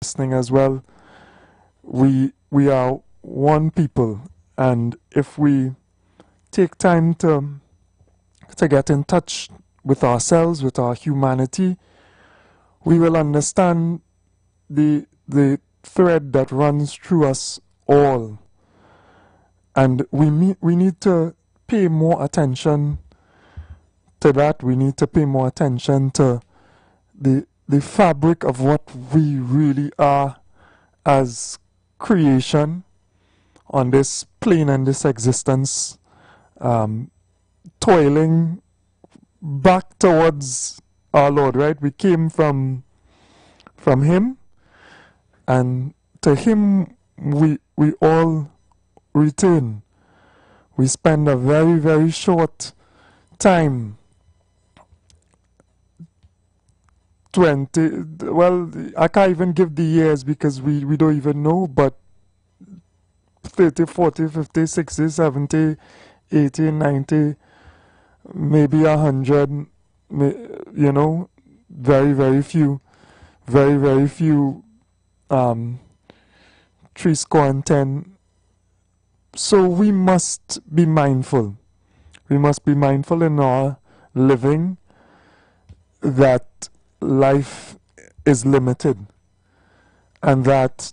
listening as well. We are one people, and if we take time to get in touch with ourselves, with our humanity, we will understand the thread that runs through us all. And we need to pay more attention to that. We need to pay more attention to the fabric of what we really are as creation on this plane and this existence, toiling back towards our Lord, right? We came from Him, and to Him we all return. We spend a very, very short time, 20, well, I can't even give the years because we don't even know, but 30, 40, 50, 60, 70, 80, 90, maybe 100, very, very few, very, very few, 310. So we must be mindful. We must be mindful in our living that life is limited, and that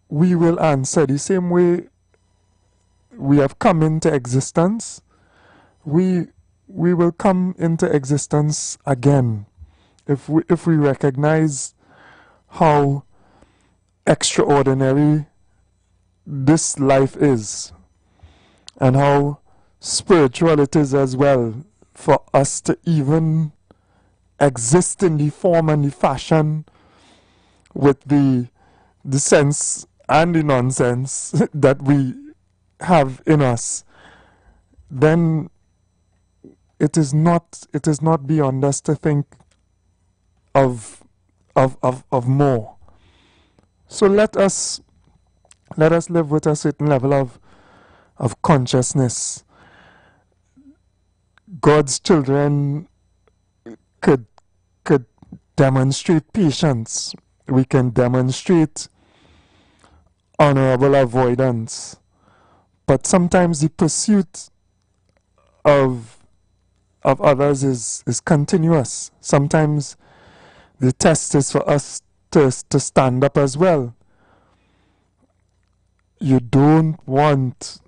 we will answer the same way we have come into existence. We will come into existence again if we recognize how extraordinary this life is, and how spiritual it is as well, for us to even exist in the form and the fashion with the sense and the nonsense that we have in us. Then it is not beyond us to think of more. So let us live with a certain level of consciousness. God's children could demonstrate patience. We can demonstrate honorable avoidance. But sometimes the pursuit of others is continuous. Sometimes the test is for us to stand up as well. You don't want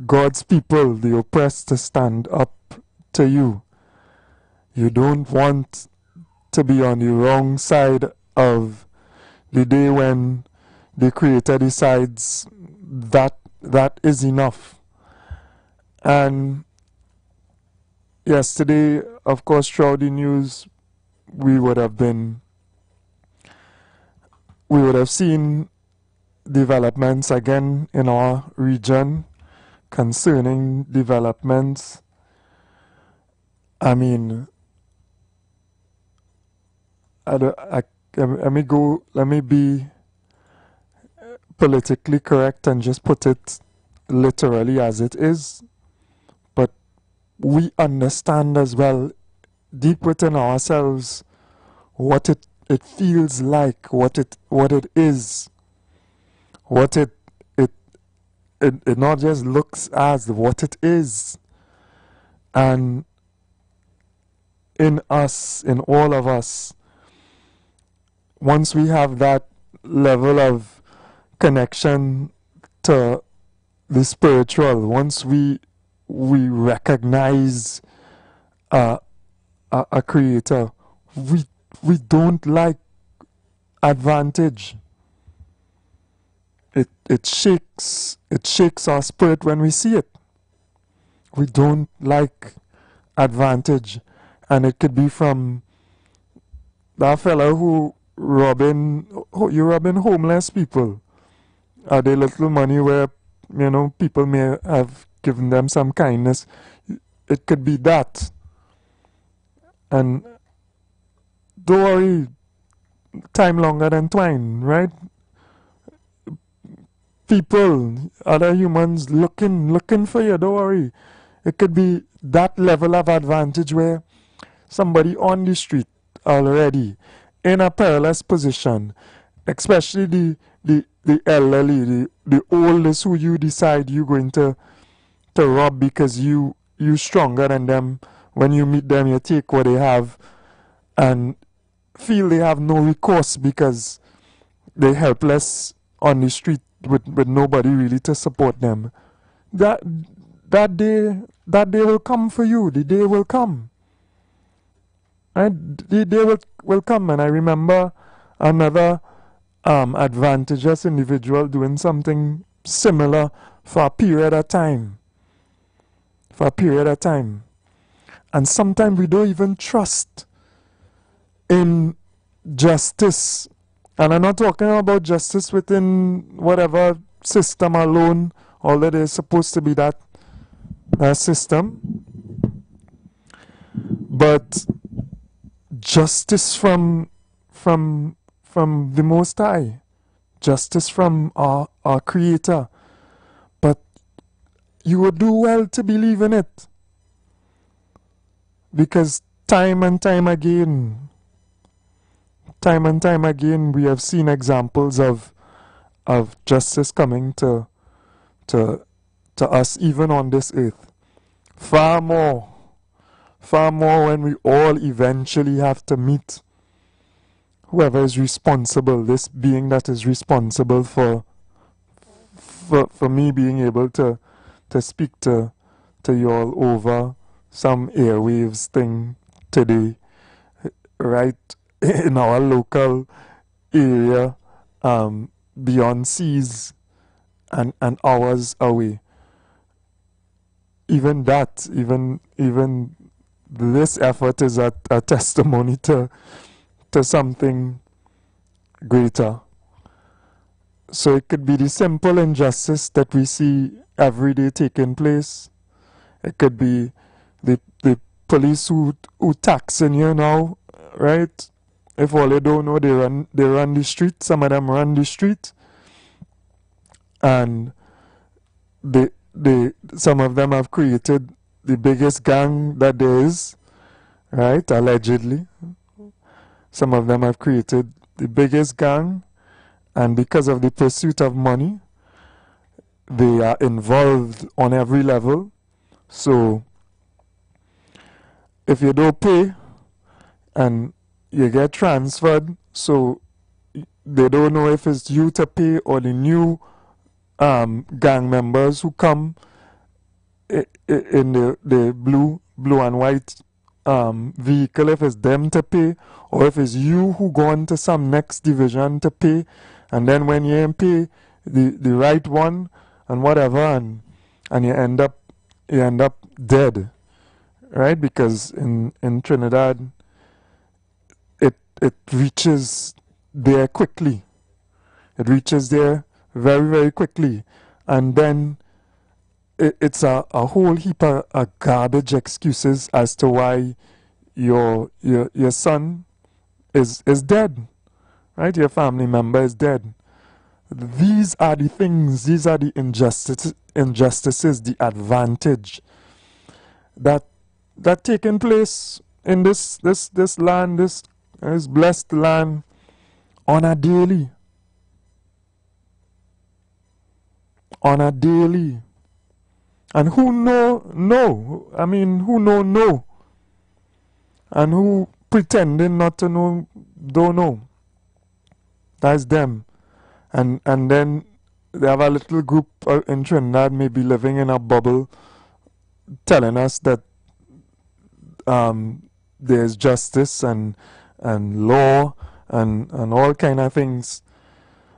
God's people, the oppressed, to stand up to you. You don't want to be on the wrong side of the day when the Creator decides that is enough. And yesterday, of course, throughout the news, we would have seen developments again in our region concerning developments. I mean, let me be politically correct and just put it literally as it is. But we understand as well, deep within ourselves, what it feels like, what it is, what it not just looks as, what it is. And in us, in all of us, once we have that level of connection to the spiritual, once we recognize a creator, we don't like advantage. It shakes our spirit when we see it. We don't like advantage. And it could be from that fellow who robbing homeless people. Are they little money where people may have given them some kindness? It could be that. And don't worry, time longer than twine, right? People, other humans looking for you, don't worry. It could be that level of advantage where somebody on the street already in a perilous position, especially the elderly, the oldest who you decide you're going to rob because you stronger than them. When you meet them, you take what they have and feel they have no recourse because they're helpless on the street with nobody really to support them. That that day will come for you. The day will come. Right? The day will come. And I remember another advantageous individual doing something similar for a period of time. For a period of time. And sometimes we don't even trust in justice. And I'm not talking about justice within whatever system alone, although there's supposed to be that system. But justice from the Most High, justice from our Creator. But you would do well to believe in it, because time and time again, we have seen examples of justice coming to us even on this earth. Far more when we all eventually have to meet whoever is responsible, this being that is responsible for me being able to speak to you all over some airwaves thing today, right in our local area, beyond seas and hours away. Even this effort is a testimony to something greater. So it could be the simple injustice that we see every day taking place. It could be the police who taxing you now, right? If all you don't know, they run the street. Some of them run the street, and some of them have created the biggest gang that there is, right? Allegedly, some of them have created the biggest gang, and because of the pursuit of money, they are involved on every level. So if you don't pay and you get transferred, so they don't know if it's you to pay or the new gang members who come in the blue and white vehicle, if it's them to pay, or if it's you who go on to some next division to pay, and then when you ain't pay the right one and whatever, and you end up dead, right? Because in Trinidad it reaches there quickly. It reaches there very, very quickly. And then it's a whole heap of garbage excuses as to why your son is dead, right? Your family member is dead. These are the things, these are the injustices, the advantage that taking place in this land, this blessed land, on a daily. And who know, I mean, who know, and who pretending not to know, don't know. That's them. And then they have a little group in Trinidad maybe living in a bubble, telling us that there's justice and law and all kind of things,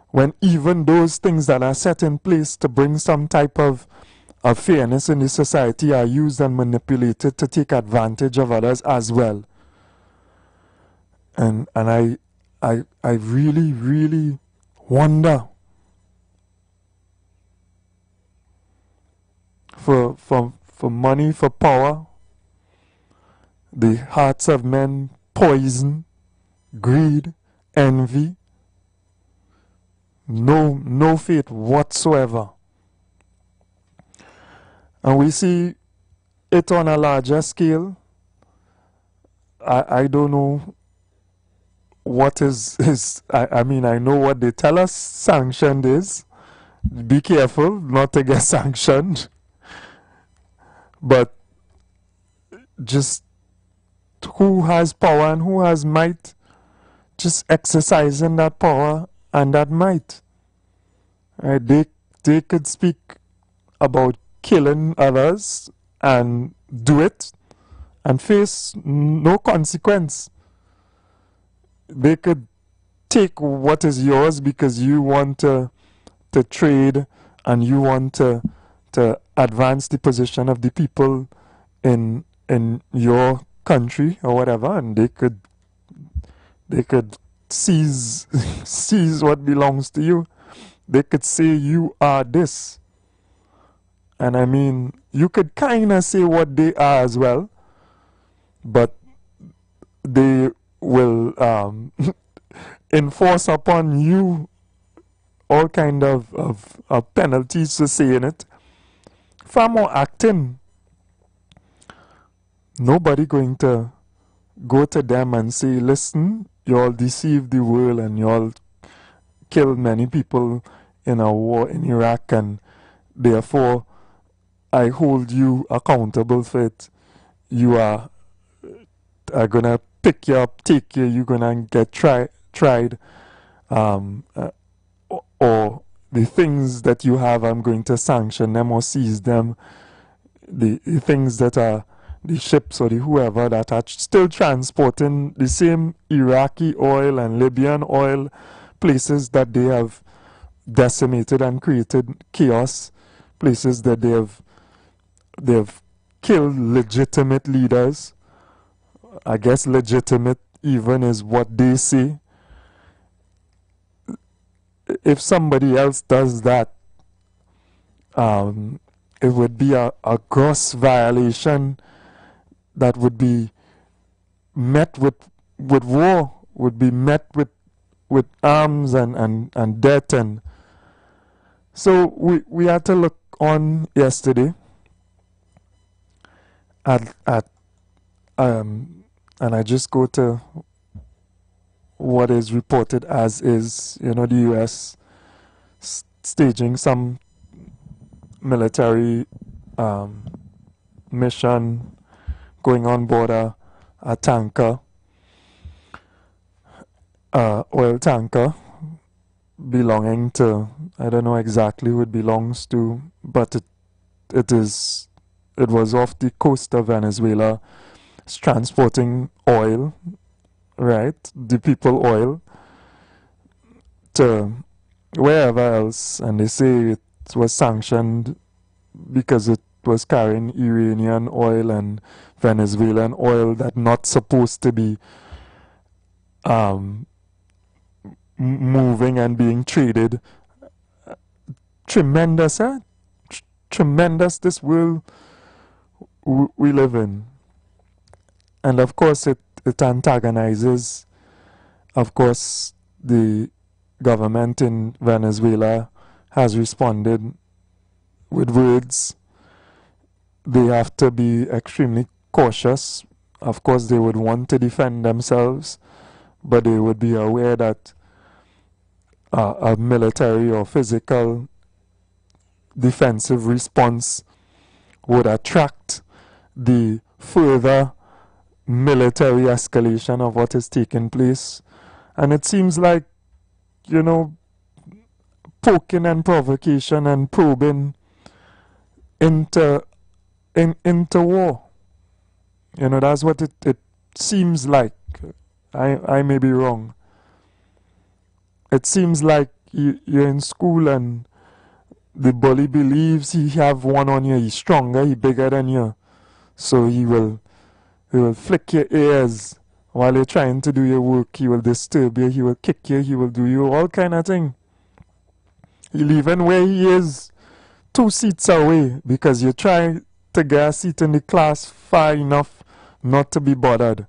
when even those things that are set in place to bring some type of fairness in the society are used and manipulated to take advantage of others as well. And I really, really wonder for money, for power, the hearts of men poison, greed, envy, no faith whatsoever. And we see it on a larger scale. I don't know what is I mean, I know what they tell us sanctioned is. Be careful not to get sanctioned. But just who has power and who has might, just exercising that power and that might. Right? They could speak about killing others and do it and face no consequence. They could take what is yours because you want to trade and you want to advance the position of the people in your country or whatever, and they could seize seize what belongs to you. They could say you are this. And I mean, you could kind of say what they are as well, but they will enforce upon you all kind of penalties for saying it. Far more acting. Nobody going to go to them and say, listen, you all deceived the world and you all killed many people in a war in Iraq, and therefore I hold you accountable for it. You are gonna pick you up, take you, you're gonna get tried, or the things that you have, I'm going to sanction them or seize them. The things that are the ships or the whoever that are still transporting the same Iraqi oil and Libyan oil, places that they have decimated and created chaos, places that they've killed legitimate leaders. I guess legitimate even is what they say. If somebody else does that, it would be a gross violation that would be met with war, would be met with arms and death. And so we had to look on yesterday at and I just go to what is reported as is, the US staging some military mission, going on board a tanker, oil tanker belonging to, I don't know exactly who it belongs to, but it was off the coast of Venezuela. It's transporting oil, right? The people oil to wherever else, and they say it was sanctioned because it was carrying Iranian oil and Venezuelan oil that not supposed to be moving and being traded. Tremendous, huh? Tremendous, this world we live in. And of course it antagonizes, of course, the government in Venezuela has responded with words. They have to be extremely cautious. Of course, they would want to defend themselves, but they would be aware that a military or physical defensive response would attract the further military escalation of what is taking place. And it seems like, poking and provocation and probing into war. That's what it seems like. I may be wrong. It seems like you're in school and the bully believes he have one on you, he's stronger, he's bigger than you. So he will flick your ears while you're trying to do your work. He will disturb you, he will kick you, he will do you all kind of thing. He'll even where he is 2 seats away because you try to get a seat in the class far enough not to be bothered.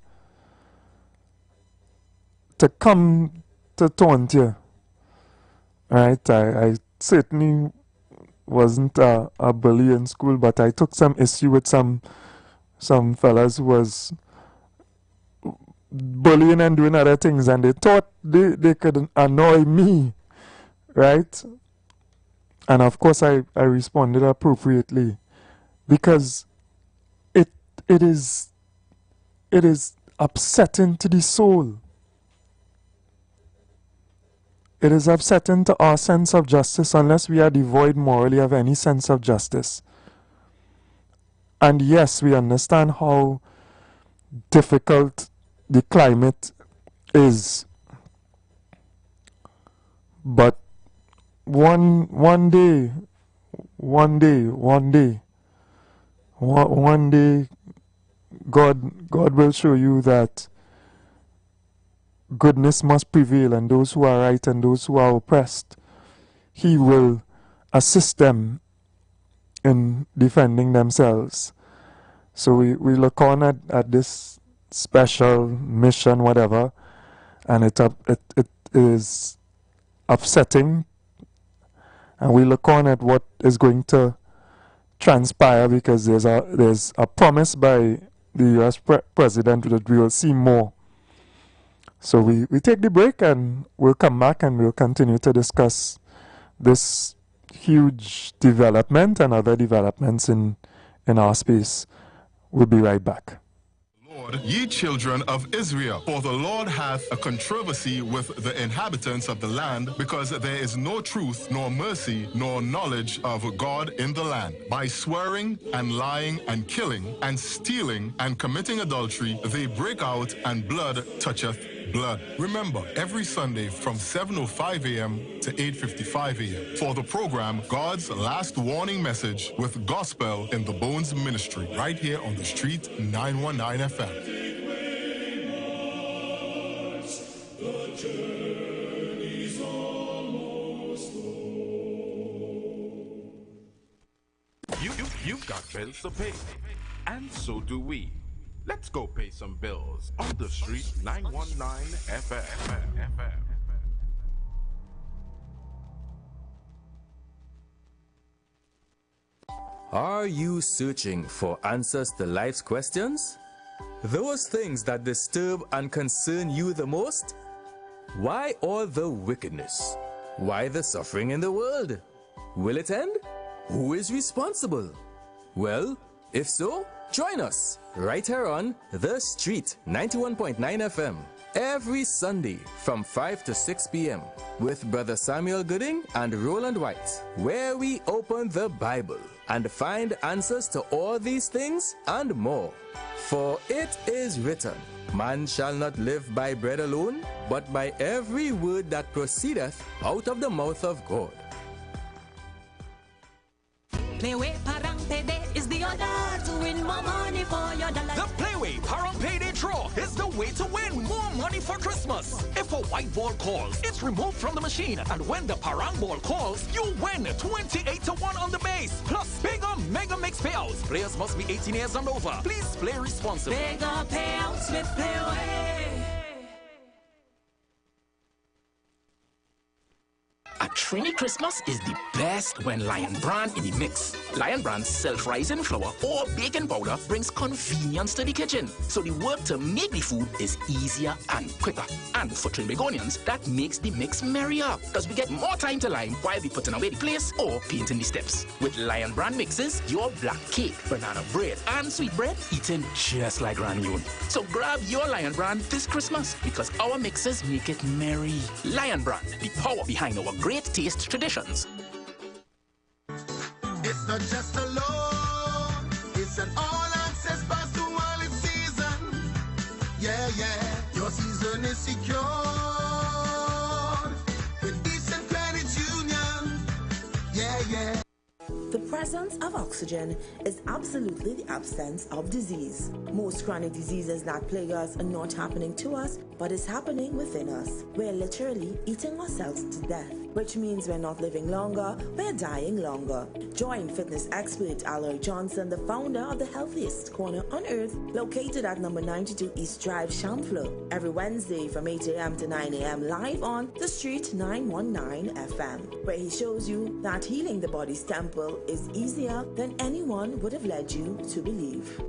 To come to taunt you. Right? I certainly wasn't a bully in school, but I took some issue with some fellas who was bullying and doing other things, and they thought they could annoy me, right? And of course I responded appropriately, because it it is it is upsetting to the soul. It is upsetting to our sense of justice unless we are devoid morally of any sense of justice. And yes, we understand how difficult the climate is. But one day, God will show you that goodness must prevail, and those who are right and those who are oppressed, He will assist them in defending themselves. So we look on at this special mission, whatever, and it is upsetting, and we look on at what is going to transpire, because there's a promise by the U.S. president that we will see more. So we take the break, and we'll come back and we'll continue to discuss this huge development and other developments in our space. We'll be right back. Lord, ye children of Israel, for the Lord hath a controversy with the inhabitants of the land, because there is no truth, nor mercy, nor knowledge of God in the land. By swearing and lying and killing and stealing and committing adultery, they break out, and blood toucheth blood. Remember, every Sunday from 7:05 a.m. to 8:55 a.m. for the program God's Last Warning Message with Gospel in the Bones Ministry, right here on the street 919 FM. You've got bills to pay, and so do we. Let's go pay some bills on the street 919 FM. Are you searching for answers to life's questions? Those things that disturb and concern you the most? Why all the wickedness? Why the suffering in the world? Will it end? Who is responsible? Well, if so, join us right here on The Street 91.9 FM every Sunday from 5 to 6 p.m. with Brother Samuel Gooding and Roland White, where we open the Bible and find answers to all these things and more. For it is written, man shall not live by bread alone, but by every word that proceedeth out of the mouth of God. Playway Parang Payday is the order to win more money for your dollar. The Playway Parang Payday Draw is the way to win more money for Christmas. If a white ball calls, it's removed from the machine, and when the Parang ball calls, you win 28-1 on the base, plus bigger mega mix payouts. Players must be 18 years and over. Please play responsibly. Bigger payouts with Playway. A Trini Christmas is the best when Lion Bran in the mix. Lion Bran's self-rising flour or baking powder brings convenience to the kitchen, so the work to make the food is easier and quicker. And for Trini Begonians, that makes the mix merrier, because we get more time to line while we putting away the place or painting the steps. With Lion Bran mixes, your black cake, banana bread, and sweet bread eaten just like Granny Yoon. So grab your Lion Bran this Christmas, because our mixes make it merry. Lion Bran, the power behind our great taste traditions. It's not just a loan, it's an all-access pass to wallet season. Yeah, yeah, your season is secured with decent credit union. Yeah, yeah. The presence of oxygen is absolutely the absence of disease. Most chronic diseases that plague us are not happening to us, but is happening within us. We're literally eating ourselves to death, which means we're not living longer, we're dying longer. Join fitness expert Aloy Johnson, the founder of the healthiest corner on earth, located at number 92 East Drive, Champlain, every Wednesday from 8 a.m. to 9 a.m. live on The Street 919 FM, where he shows you that healing the body's temple is easier than anyone would have led you to believe.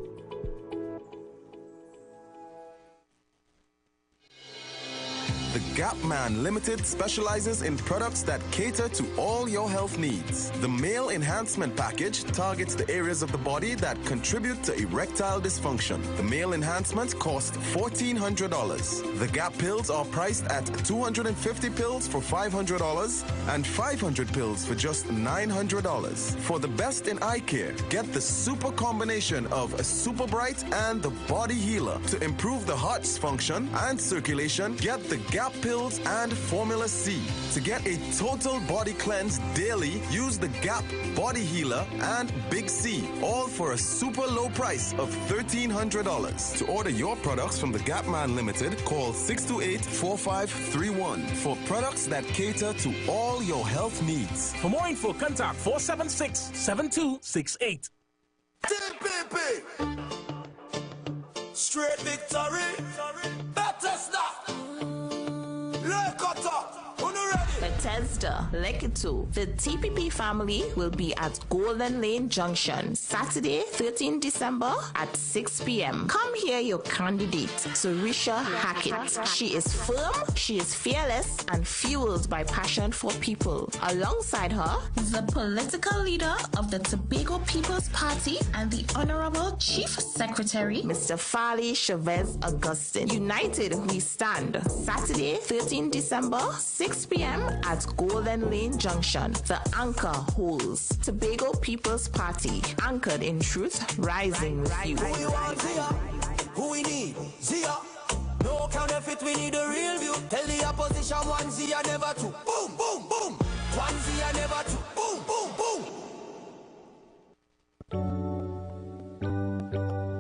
The Gap Man Limited specializes in products that cater to all your health needs. The Male Enhancement Package targets the areas of the body that contribute to erectile dysfunction. The Male Enhancement costs $1,400. The Gap pills are priced at 250 pills for $500 and 500 pills for just $900. For the best in eye care, get the super combination of a Super Bright and the Body Healer. To improve the heart's function and circulation, get the Gap pills and Formula C. To get a total body cleanse daily, use the Gap Body Healer and Big C, all for a super low price of $1,300. To order your products from the Gap Man Limited, call 628-4531 for products that cater to all your health needs. For more info, contact 476-7268. Straight victory. Better stop. Look at up. Bethesda, Leketo. The TPP family will be at Golden Lane Junction, Saturday, 13 December at 6 p.m. Come hear your candidate, Sarisha Hackett. She is firm, she is fearless, and fueled by passion for people. Alongside her, the political leader of the Tobago People's Party and the Honorable Chief Secretary, Mr. Fali Chavez Augustine. United we stand. Saturday, 13 December, 6 p.m. at Golden Lane Junction. The anchor holds. Tobago People's Party, anchored in truth, rising with you. Who you want, Zia? Who we need? Zia. No counterfeit, we need a real view. Tell the opposition one Zia, never two. Boom, boom, boom. One Zia, never two. Boom, boom, boom.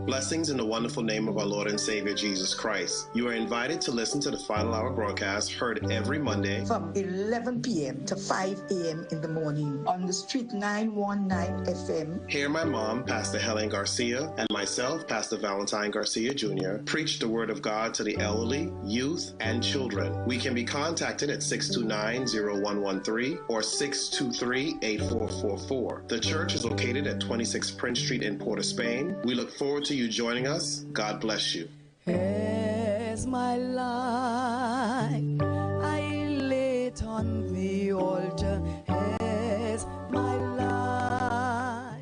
Blessings in the wonderful name of our Lord and Savior Jesus Christ. You are invited to listen to the Final Hour broadcast heard every Monday from 11 p.m. to 5 a.m. in the morning on the Street 919 FM. Hear my mom, Pastor Helen Garcia, and myself, Pastor Valentine Garcia Jr., preach the Word of God to the elderly, youth, and children. We can be contacted at 629-0113 or 623-8444. The church is located at 26 Prince Street in Port of Spain. We look forward to you joining us. God bless you. As my life I lay it on the altar, as my life.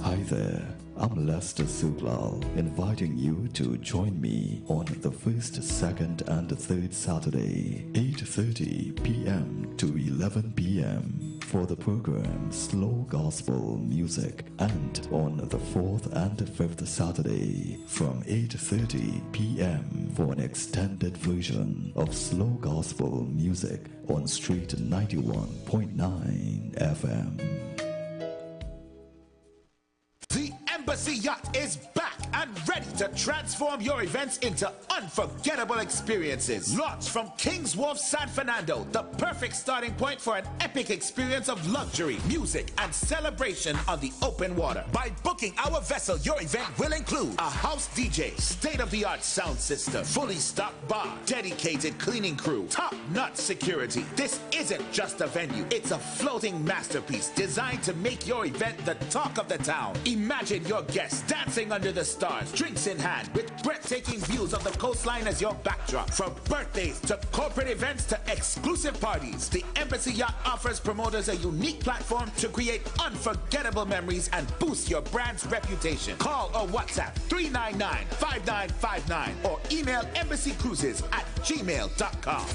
Hi there, I'm Lester Suglal, inviting you to join me on the first, second, and third Saturday, 8:30 p.m. to 11 p.m. for the program Slow Gospel Music, and on the fourth and fifth Saturday from 8:30 p.m. for an extended version of Slow Gospel Music on Street 91.9 FM. The Embassy Yacht is back and ready to transform your events into unforgettable experiences. Launched from King's Wharf, San Fernando, the perfect starting point for an epic experience of luxury, music, and celebration on the open water. By booking our vessel, your event will include a house DJ, state-of-the-art sound system, fully stocked bar, dedicated cleaning crew, top-notch security. This isn't just a venue, it's a floating masterpiece designed to make your event the talk of the town. Imagine your guests dancing under the stars, drinks in hand, with breathtaking views of the coastline as your backdrop. From birthdays to corporate events to exclusive parties, the Embassy Yacht offers promoters a unique platform to create unforgettable memories and boost your brand's reputation. Call or WhatsApp 399-5959 or email embassycruises@gmail.com.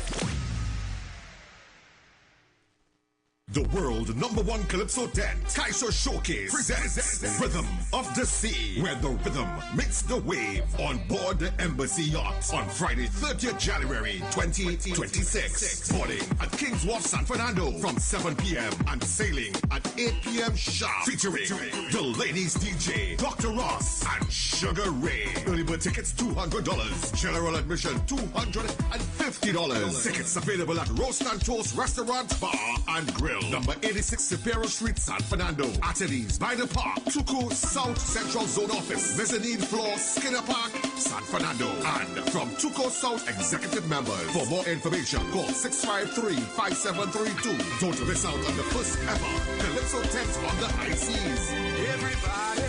The world #1 Calypso dance Kaiser Showcase presents Rhythm of the Sea, where the rhythm meets the wave on board the Embassy Yacht on Friday, 30th January 2026. Boarding at King's Wharf, San Fernando from 7 p.m. and sailing at 8 p.m. sharp. Featuring the ladies DJ, Dr. Ross and Sugar Ray. Early bird tickets $200. General admission $250. Tickets available at Roast and Toast Restaurant, Bar and Grill. Number 86 Superior Street, San Fernando. Attendees by the park, Tuco South Central Zone Office, mezzanine floor, Skinner Park, San Fernando. And from Tuco South executive members. For more information, call 653-5732. Don't miss out on the first ever Calypso tent on the high seas. Everybody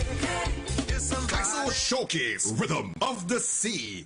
is some Kaiser Showcase, Rhythm of the Sea.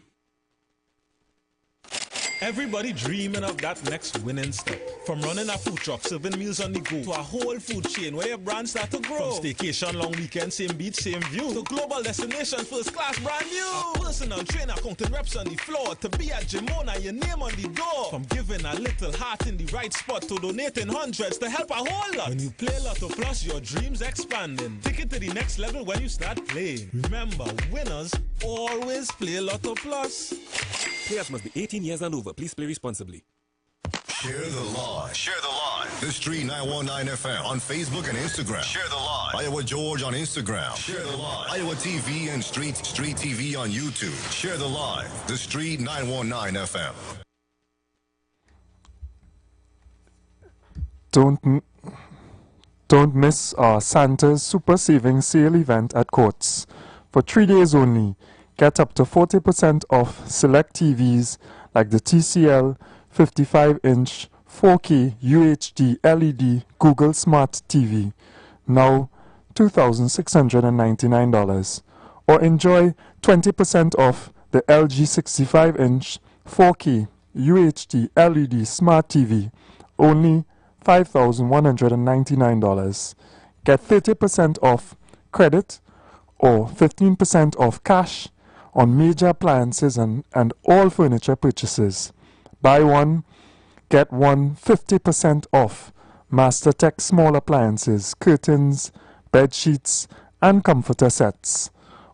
Everybody dreaming of that next winning step. From running a food truck, serving meals on the go, to a whole food chain where your brand start to grow. From staycation, long weekend, same beach, same view, to global destination, first class, brand new. A personal trainer, counting reps on the floor, to be at Jimona, your name on the door. From giving a little heart in the right spot, to donating hundreds to help a whole lot. When you play Lotto Plus, your dreams expanding. Take it to the next level when you start playing. Remember, winners always play Lotto Plus. Players must be 18 years and over. Please play responsibly. Share the live. Share the live. The Street 919 FM on Facebook and Instagram. Share the live. Iowa George on Instagram. Share the live. Iowa TV and Street TV on YouTube. Share the live. The Street 919 FM. Don't miss our Santa's Super Savings Sale event at Courts. For 3 days only, get up to 40% off select TVs like the TCL 55-inch 4K UHD LED Google Smart TV, now $2,699. Or enjoy 20% off the LG 65-inch 4K UHD LED Smart TV, only $5,199. Get 30% off credit or 15% off cash on major appliances and all furniture purchases. Buy one, get one 50% off MasterTech small appliances, curtains, bed sheets, and comforter sets.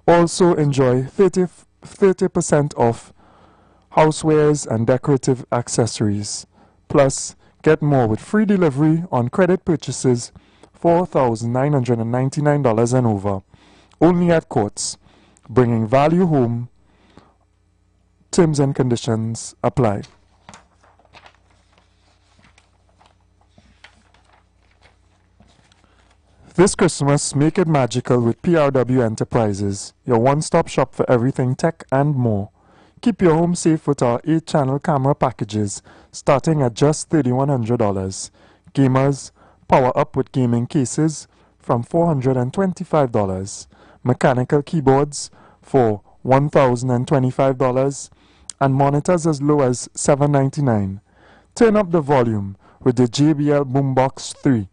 Also enjoy 30% off housewares and decorative accessories. Plus, get more with free delivery on credit purchases $4,999 and over. Only at Courts. Bringing value home. Terms and conditions apply. This Christmas, make it magical with PRW Enterprises, your one-stop shop for everything tech and more. Keep your home safe with our 8-channel camera packages, starting at just $3,100. Gamers, power up with gaming cases from $425. Mechanical keyboards for $1,025, and monitors as low as $799. Turn up the volume with the JBL Boombox 3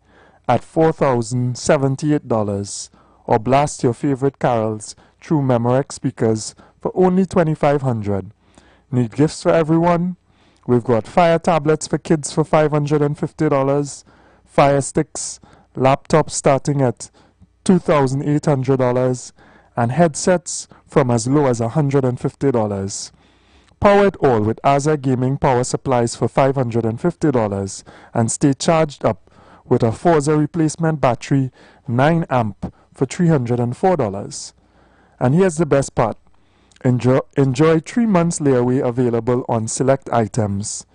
at $4,078, or blast your favorite carols through Memorex speakers for only $2,500. Need gifts for everyone? We've got Fire tablets for kids for $550, Fire sticks, laptops starting at $2,800, and headsets from as low as $150. Power it all with Aza Gaming power supplies for $550, and stay charged up with a Forza replacement battery 9 amp for $304. And here's the best part. Enjoy 3 months layaway available on select items.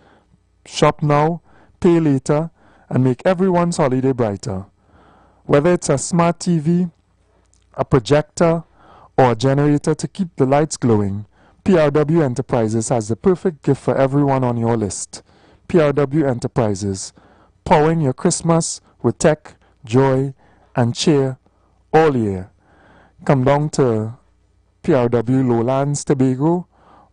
Shop now, pay later, and make everyone's holiday brighter. Whether it's a smart TV, a projector, or a generator to keep the lights glowing, PRW Enterprises has the perfect gift for everyone on your list. PRW Enterprises, powering your Christmas with tech, joy, and cheer all year. Come down to PRW Lowlands, Tobago,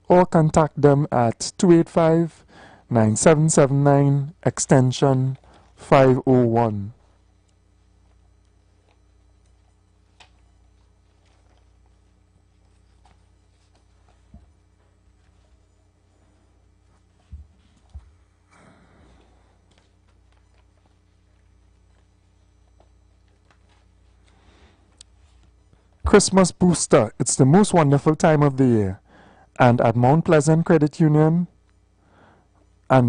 or contact them at 285-9779 extension 501. Christmas Booster. It's the most wonderful time of the year. And at Mount Pleasant Credit Union, is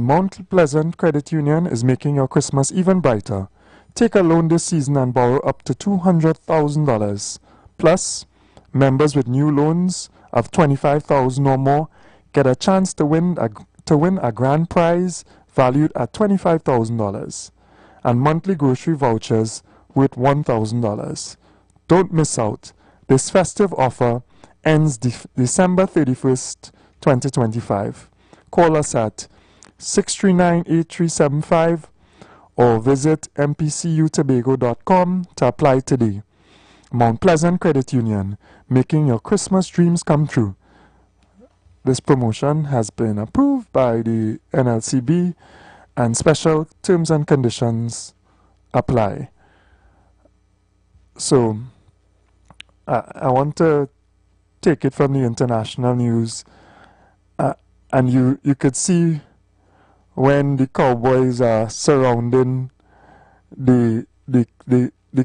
making your Christmas even brighter. Take a loan this season and borrow up to $200,000. Plus, members with new loans of $25,000 or more get a chance to win a grand prize valued at $25,000 and monthly grocery vouchers worth $1,000. Don't miss out. This festive offer ends December 31st, 2025. Call us at 639-8375 or visit mpcutobago.com to apply today. Mount Pleasant Credit Union, making your Christmas dreams come true. this promotion has been approved by the NLCB and special terms and conditions apply. So I want to take it from the international news, and you could see when the cowboys are surrounding the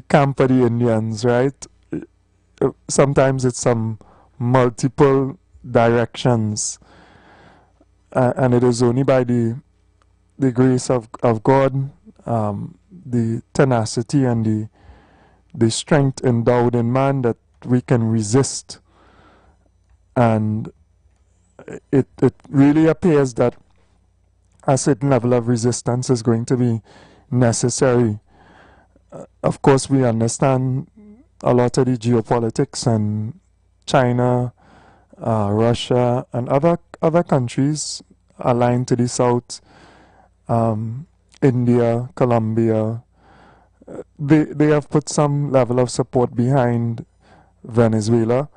camp of the Indians, right? Sometimes it's some multiple directions, and it is only by the grace of God, the tenacity and the strength endowed in man that we can resist. And it really appears that a certain level of resistance is going to be necessary. Of course, we understand a lot of the geopolitics and China, Russia, and other countries aligned to the south, India, Colombia. They have put some level of support behind Venezuela,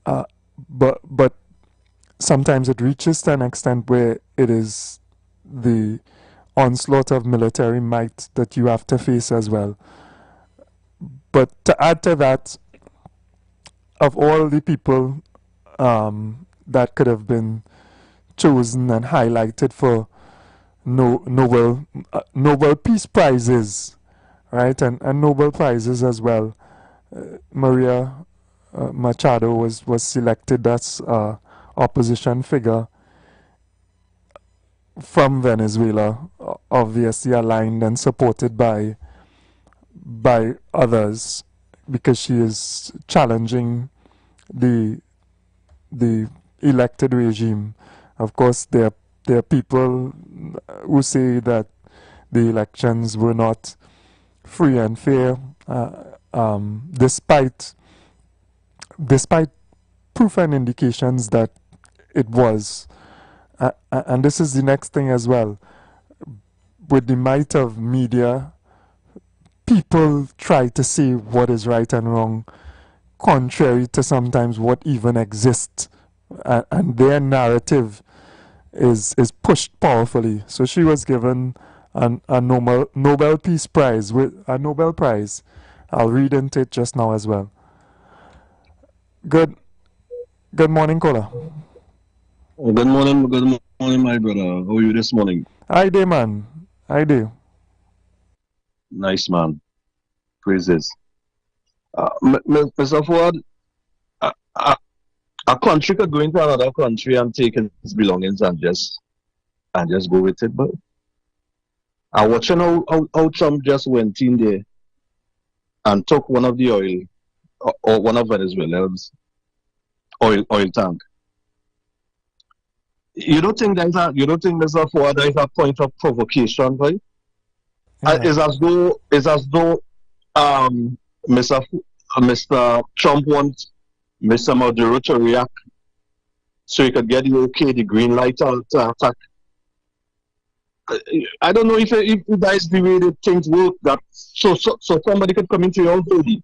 but sometimes it reaches to an extent where it is the onslaught of military might that you have to face as well. But to add to that, of all the people that could have been chosen and highlighted for Nobel Peace Prizes, right, and Nobel Prizes as well, Maria Machado was selected as opposition figure from Venezuela, obviously aligned and supported by others, because she is challenging the elected regime. Of course, there are people who say that the elections were not free and fair, despite proof and indications that it was. And this is the next thing as well. With the might of media, people try to say what is right and wrong, contrary to sometimes what even exists. And their narrative is pushed powerfully. So she was given a Nobel Peace Prize, a Nobel Prize. I'll read into it just now as well. Good morning, caller. Good morning, my brother. How are you this morning? Hi there, man. Hi there. Nice, man. Praises. Mr. Ford, a country could go into another country and take its belongings and just go with it. But I watching how Trump just went in there and took one of the oil or one of Venezuela's oil tank. You don't think there's a point of provocation, right? Yeah. It's as though Mr. Trump wants Mr. Maduro to react so he could get the green light to attack. I don't know if that is the way that things work. That so somebody could come into your own body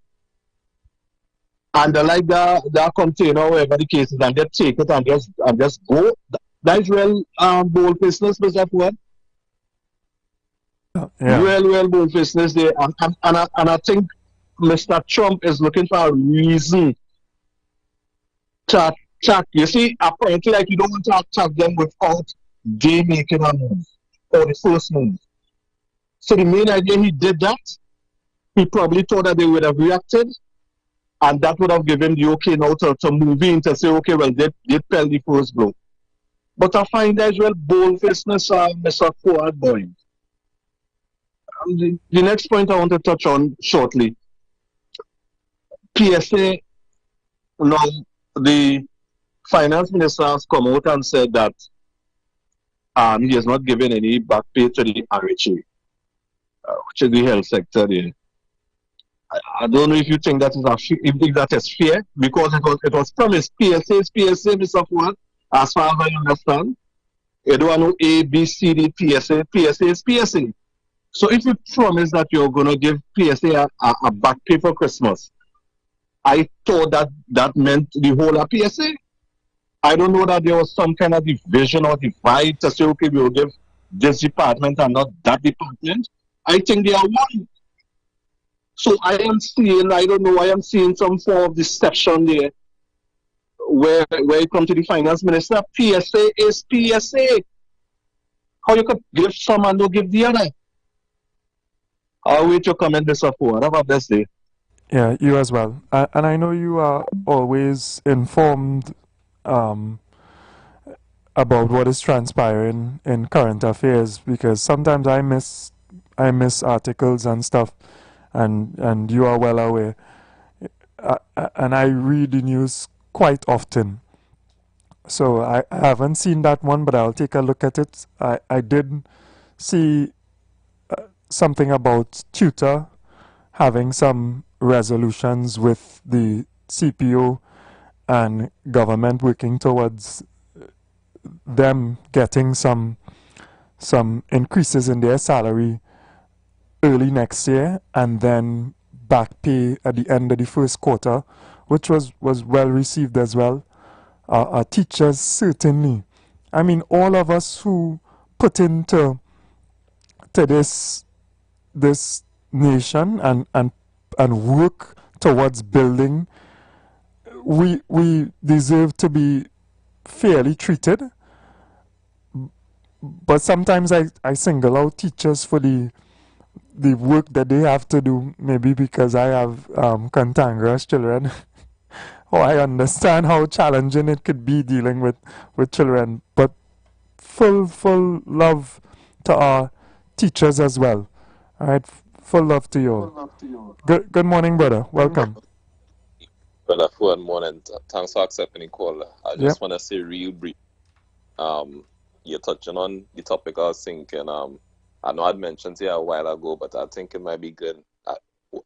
and like that container, whatever the case is, and just take it and just go. That is real bold business, Mr. Ford. Yeah. Real bold business there, and I think Mr. Trump is looking for a reason to attack. You see, apparently, like, you don't want to attack them without they making a move or the first move. So the main idea he did that, he probably thought that they would have reacted, and that would have given the okay now to move in to say, okay, well, they fell the first blow. But I find there's real bold business, Mr. Ford boy. The next point I want to touch on shortly. PSA, now the finance minister has come out and said that he has not given any back pay to the RHA, which is the health sector there. I don't know if you think that is fair, because it was promised PSA, Mr. Ford, as far as I understand. You don't know A, B, C, D, PSA is PSA. So if you promise that you're going to give PSA a back pay for Christmas, I thought that meant the whole of PSA. I don't know that there was some kind of division or divide to say, okay, we will give this department and not that department. I think they are one. So I am seeing, I don't know, I am seeing some form of deception there where you come to the finance minister. PSA is PSA. How you could give some and don't give the other? I'll wait your comment, Mr. Ford. Have a blessed day. Yeah, you as well. And I know you are always informed um, about what is transpiring in current affairs, because sometimes I miss articles and stuff, and you are well aware. And I read the news quite often. So I haven't seen that one, but I'll take a look at it. I did see something about Tutor having some resolutions with the CPO and government working towards them getting some increases in their salary early next year, and then back pay at the end of the first quarter, which was well received as well. Our teachers certainly. I mean, all of us who put into this nation and work towards building, we deserve to be fairly treated. But sometimes I single out teachers for the work that they have to do, maybe because I have cantankerous children. Oh, I understand how challenging it could be dealing with children, but full love to our teachers as well. All right, full love to you all. Good morning, brother. Welcome. Brother Ford, morning. Thanks for accepting the call. I Yep. just want to say real brief. You're touching on the topic I was thinking. I know I'd mentioned it a while ago, but I think it might be good.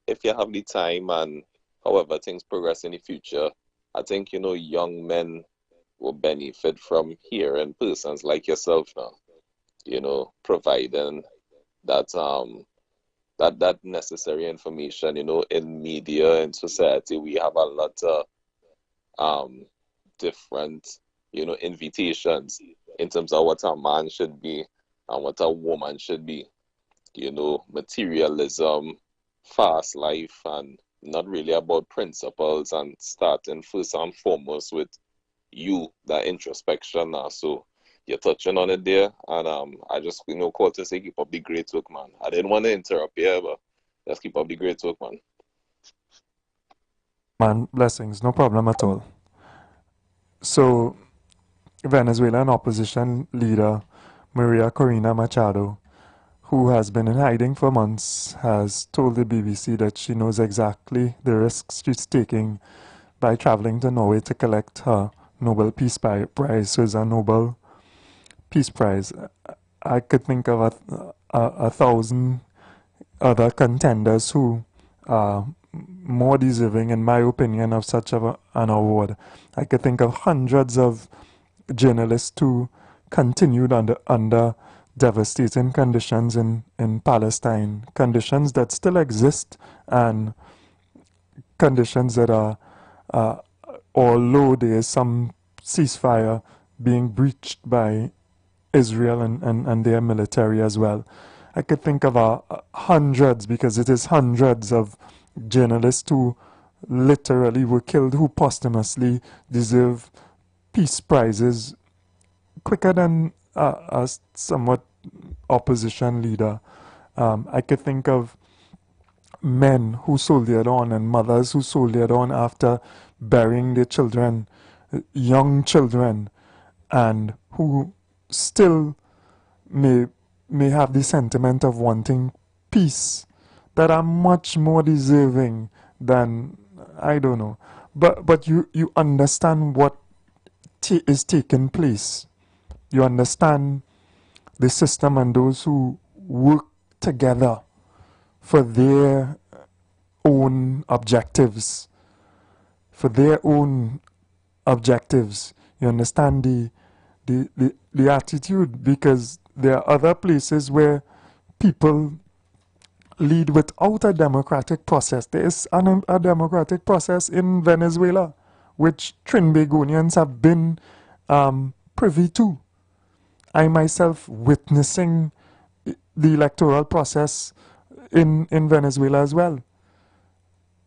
If you have the time and however things progress in the future, I think, young men will benefit from hearing persons like yourself now, providing that that necessary information, in media and society. We have a lot of different, invitations in terms of what a man should be and what a woman should be. Materialism, fast life, and not really about principles, and starting first and foremost with you, that introspection now. So you're touching on it there, and I just call to say keep up the great work, man. I didn't want to interrupt you, but just keep up the great work, man. Man, blessings, no problem at all. So, Venezuelan opposition leader Maria Corina Machado, who has been in hiding for months, has told the BBC that she knows exactly the risks she's taking by traveling to Norway to collect her Nobel Peace Prize. So it's a Nobel Peace Prize. I could think of a thousand other contenders who are more deserving, in my opinion, of such an award. I could think of hundreds of journalists who continued under devastating conditions in Palestine, conditions that still exist, and conditions that are, although there is some ceasefire, being breached by Israel and their military as well. I could think of hundreds, because it is hundreds of journalists who literally were killed, who posthumously deserve peace prizes quicker than a somewhat opposition leader. I could think of men who soldiered on and mothers who soldiered on after burying their children, young children, and who still may have the sentiment of wanting peace, that are much more deserving than, I don't know. But you understand what is taking place. You understand the system and those who work together for their own objectives. For their own objectives. You understand the attitude, because there are other places where people lead without a democratic process. There is a democratic process in Venezuela, which Trinbagonians have been privy to. I myself witnessing the electoral process in Venezuela as well.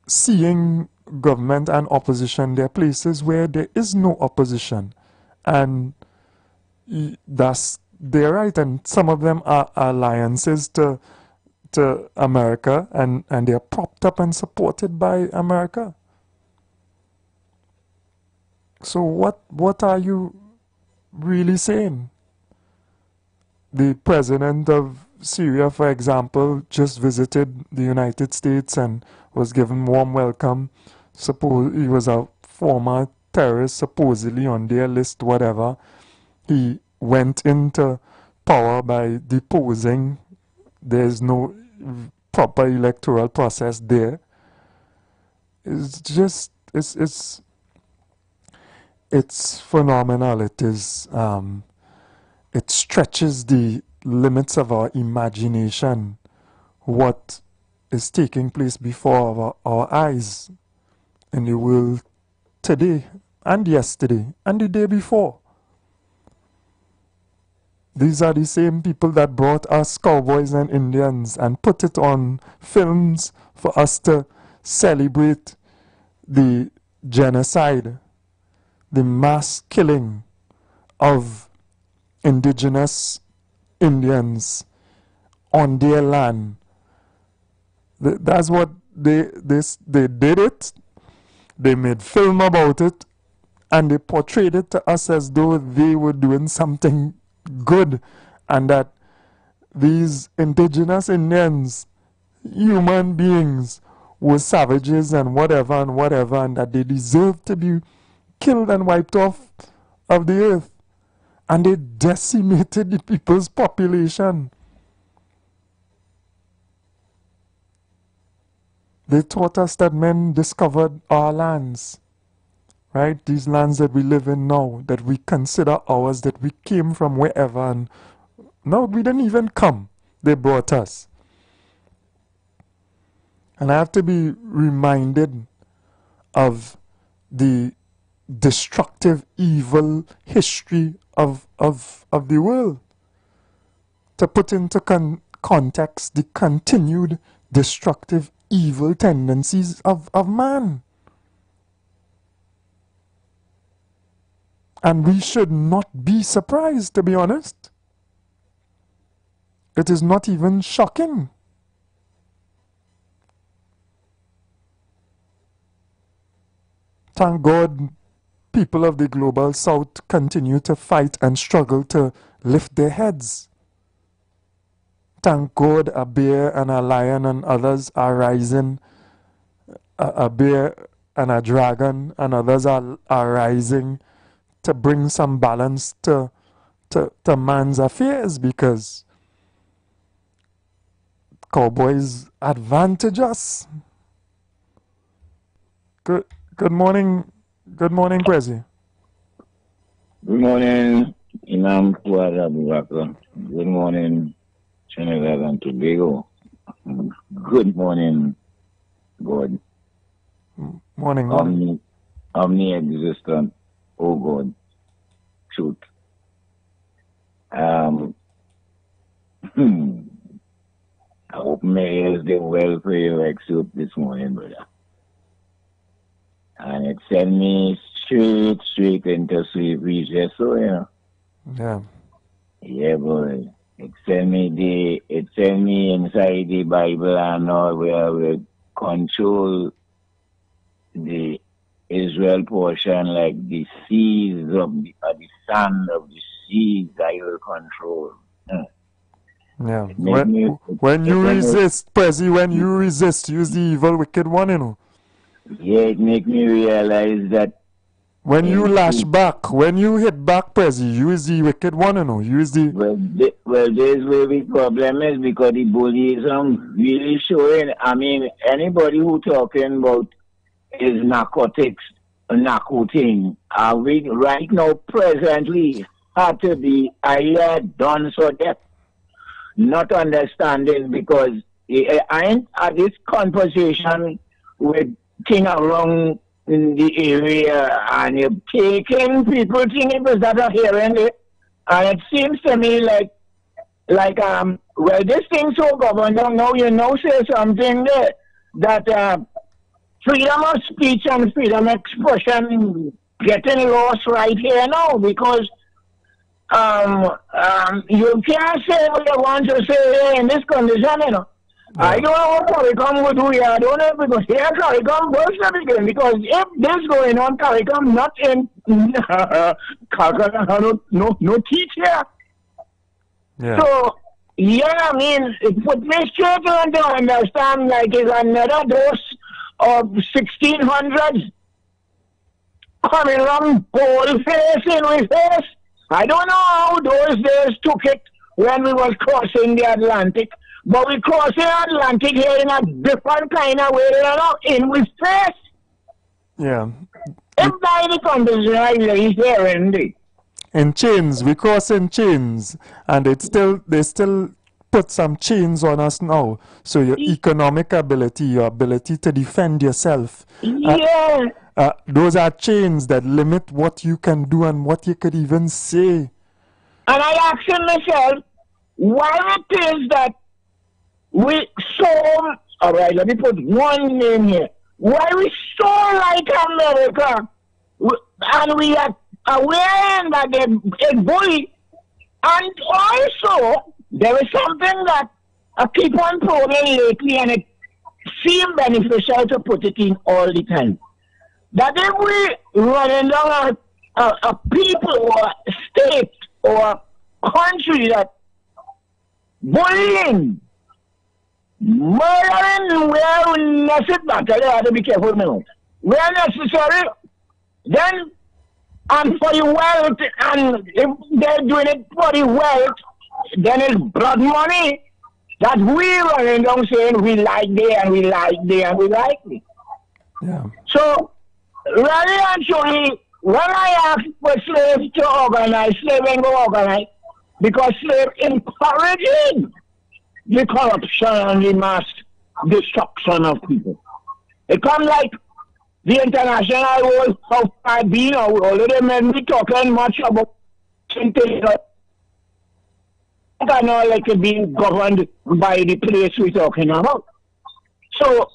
Seeing government and opposition, there are places where there is no opposition. And they're right, and some of them are alliances to America, and they're propped up and supported by America. So what are you really saying? The president of Syria, for example, just visited the United States and was given warm welcome. Suppose he was a former terrorist, supposedly on their list, whatever. He went into power by deposing. There's no proper electoral process there. It's just it's phenomenal. It is it stretches the limits of our imagination, what is taking place before our eyes in the world today and yesterday and the day before. These are the same people that brought us cowboys and Indians and put it on films for us to celebrate the genocide, the mass killing of indigenous Indians on their land. That's what they did it. They made film about it, and they portrayed it to us as though they were doing something good, and that these indigenous Indians, human beings, were savages and whatever, and that they deserved to be killed and wiped off of the earth. And they decimated the people's population. They taught us that men discovered our lands, right? These lands that we live in now, that we consider ours, that we came from wherever. And no, we didn't even come. They brought us. And I have to be reminded of the destructive, evil history of the world, to put into context the continued destructive, evil tendencies of man. And we should not be surprised, to be honest. It is not even shocking. Thank God people of the global south continue to fight and struggle to lift their heads. Thank God a bear and a lion and others are rising. A bear and a dragon and others are rising to bring some balance to man's affairs, because cowboys advantage us. Good morning, Prezi. Good morning, Imam Fuad Abubakar. Good morning, Trinidad and Tobago. Good morning, God. Morning. Omni-existent, oh God, truth. I hope my ears did well for you like soup this morning, brother. And it sent me straight into sweet region, so you know. Yeah. Yeah, boy. It sent me inside the Bible and all where we control the Israel portion, like the seas of the sand of the seas I will control. Yeah. When you resist, Prezi, when you resist, use the evil, wicked one, you know. Yeah, it make me realize that when you lash back, when you hit back, Prezi, use the wicked one, you know. Use the... Well, there's where the problem is, because the bullyism really showing. I mean, anybody who talking about is narcotics, narcoting, we right now, presently, had to be either done so that not understanding, because I ain't at this conversation with thing around in the area and you're taking people thinking that are hearing it. And it seems to me like well, this thing so governed now, say something there that freedom of speech and freedom of expression getting lost right here now because you can't say what you want to say here in this condition, you know. Yeah. I don't know what CARICOM would do here. I don't know because here CARICOM works everything. Because if this going on, CARICOM not in CARICOM no teach here. Yeah. So yeah, I mean it put me straight on to understand like it's another dose of 1600s coming along bold face in with face. I don't know how those days took it when we was crossing the Atlantic. But we crossing the Atlantic here in a different kind of way, you know, in with face. Yeah. If by the condition I lay here in chains, we cross in chains, and they still put some chains on us now. So your economic ability, your ability to defend yourself. Yeah. Those are chains that limit what you can do and what you could even say. And I asked myself, why it is that we so, all right, let me put one name here. Why we so like America, and we are aware that they bully, and also there is something that I keep on probing lately, and it seems beneficial to put it in all the time. That if we running down a people or a state or a country that bullying, murdering where necessary, you have to be careful now. Where necessary, then, and for the wealth, and if they're doing it for the wealth, then it's blood money that we running down saying we like there and we like there and we like it. Yeah. So, really and truly, when I ask for slaves to organize, slaves ain't go organize, because slaves encouraging the corruption and the mass destruction of people. It comes like the international world, how far been, already made me talking much about something that not like it being governed by the place we're talking about. So,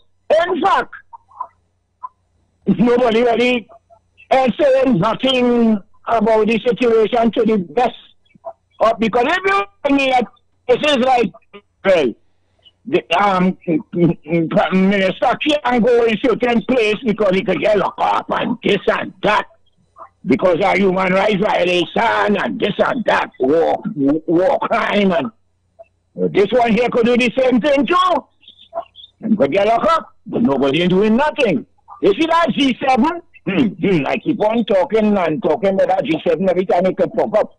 in fact, nobody really is saying nothing about the situation to the best. Because if you tell me that it is like, well, the Prime Minister can't go in certain place because he could get locked up and this and that. Because of human rights violation and this and that, war crime. And this one here could do the same thing too. And could get locked up, but nobody ain't doing nothing. You see that G7? I keep on talking and talking about that G7 every time it can pop up.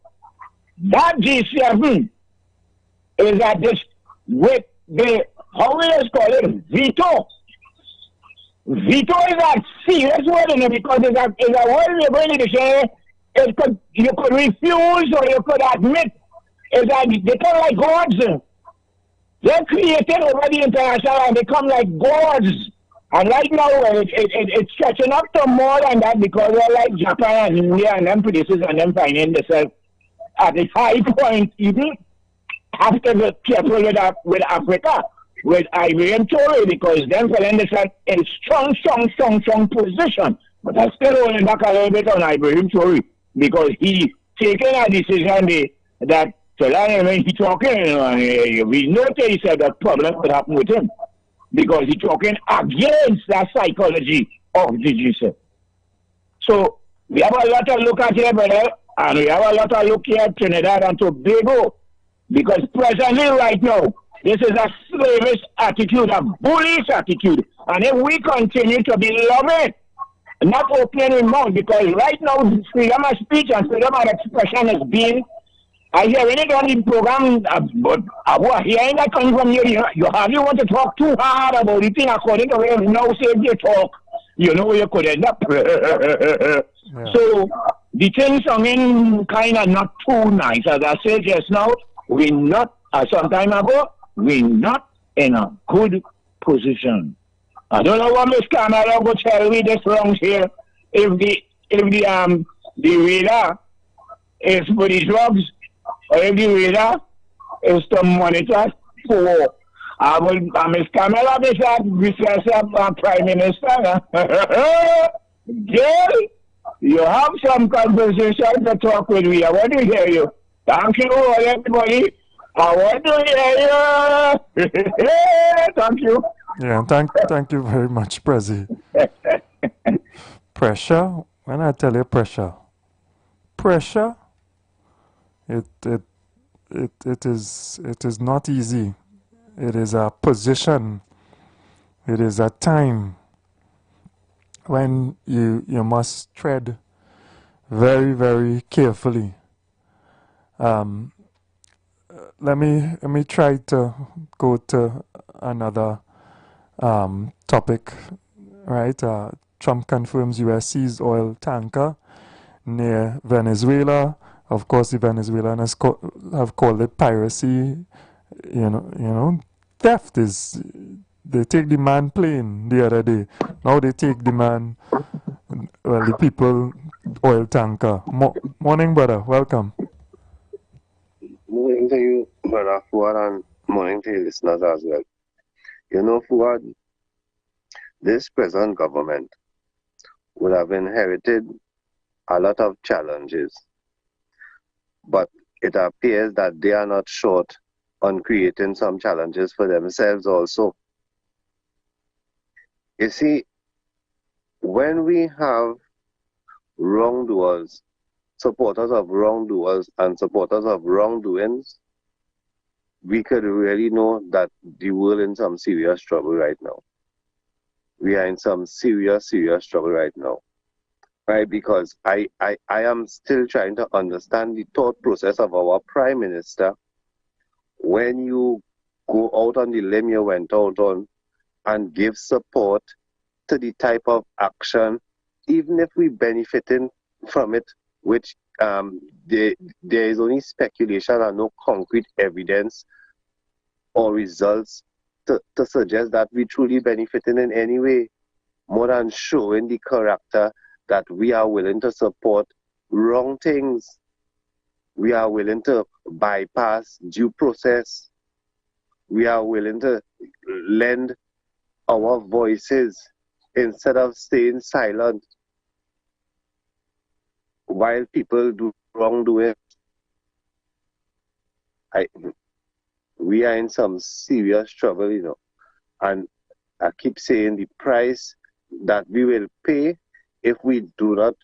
That G7 is at this with the, how we just call it, veto. Veto is a serious word in it because it's a word you're going to say you could refuse or you could admit. It's like they come like gods. They're created over the international and they come like gods. And right now it's stretching up to more than that because they're like Japan and India and them places and them finding themselves at the high point even after the careful with Africa, with Iwer and Tory, because them finding themselves in strong position. But I'm still holding back a little bit on Iwer Tory because he taking a decision that when he talking, we know he said that problem would happen with him. Because he's talking against that psychology of the G7. So we have a lot to look at here, brother, and we have a lot to look here at Trinidad and Tobago. Because presently, right now, this is a slavish attitude, a bullish attitude. And if we continue to be loving, not opening our mouth, because right now, freedom of speech and freedom of expression is being, I hear it on the program, but hearing that coming from you, you hardly want to talk too hard about it according to where you now say you talk. You know where you could end up. Yeah. So, the thing sounding kind of not too nice. As I said just now, we're not, some time ago, we're not in a good position. I don't know what Miss Kamala will tell me this wrong here. If the radar is for the drugs, or if the radar is to monitor for Miss Kamala Bishop, Prime Minister. Girl, you have some conversation to talk with me. I want to hear you. Thank you, everybody. I want to hear you. Thank you. Yeah, thank you very much, Prezi. Pressure, when I tell you pressure, it is not easy. It is a position. It is a time when you must tread very, very carefully. Let me try to go to another topic. Right, Trump confirms U.S. seized oil tanker near Venezuela. Of course, the Venezuelans have called it piracy. You know, theft is. They take the man plane the other day. Now they take the man, well, the people oil tanker. Morning, brother. Welcome. Morning to you, brother Fuad, and morning to your listeners as well. You know, Fuad, this present government would have inherited a lot of challenges, but it appears that they are not short on creating some challenges for themselves also. You see, when we have wrongdoers, supporters of wrongdoers and supporters of wrongdoings, we could really know that the world in some serious trouble right now. We are in some serious trouble right now. Right? Because I am still trying to understand the thought process of our Prime Minister when you go out on the limb you went out on and give support to the type of action, even if we benefiting from it, which there is only speculation and no concrete evidence or results to suggest that we truly benefiting in any way, more than showing the character that we are willing to support wrong things. We are willing to bypass due process. We are willing to lend our voices instead of staying silent while people do wrongdoing. We are in some serious trouble, you know, and I keep saying the price that we will pay if we do not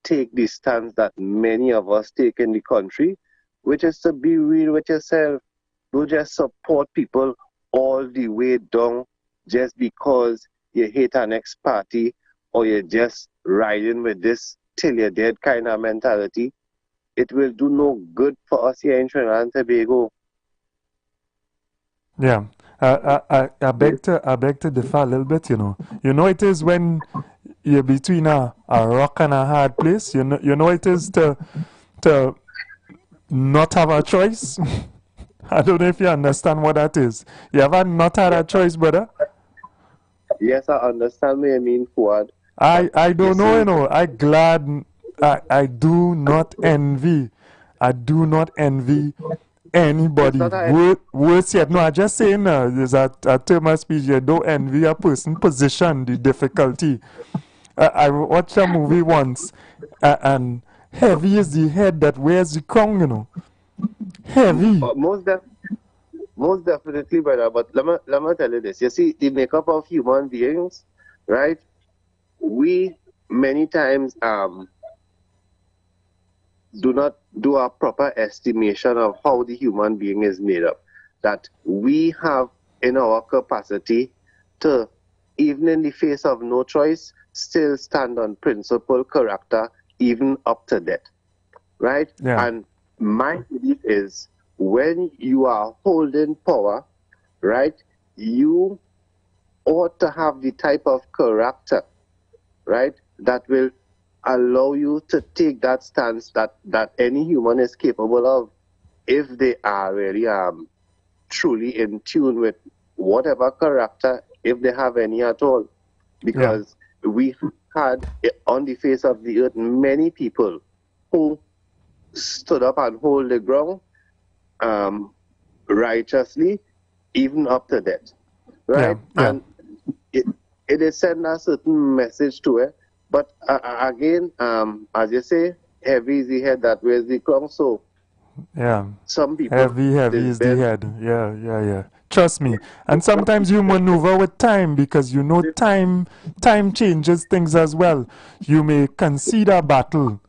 take the stance that many of us take in the country, which is to be real with yourself. Don't just support people all the way down just because you hate an ex-party or you're just riding with this till you're dead kind of mentality. It will do no good for us here in Trinidad and Tobago. Yeah, I beg to differ a little bit. You know it is when you're between a rock and a hard place. You know it is to not have a choice. I don't know if you understand what that is. You ever not had a choice, brother? Yes, I understand what you mean, Fuad. I don't know, you know. I do not envy. I do not envy anybody. Worse yet, no, I just saying there's a term of speech. You don't envy a person position, the difficulty. I watched a movie once, and heavy is the head that wears the crown, you know. Heavy. Most definitely, brother. But let me tell you this. You see, the makeup of human beings, right? We many times do not do a proper estimation of how the human being is made up. That we have in our capacity to, even in the face of no choice, still stand on principle, character, even up to death. Right? Yeah. And my belief is when you are holding power, right, you ought to have the type of character, right, that will allow you to take that stance that any human is capable of if they are really truly in tune with whatever character if they have any at all. Because we had on the face of the earth many people who stood up and hold the ground righteously, even up to death. Right? And it is sending a certain message to it. But again, as you say, heavy is the head that wears the crown. So some people heavy is the head. Yeah. Trust me. And sometimes you maneuver with time because you know time changes things as well. You may concede a battle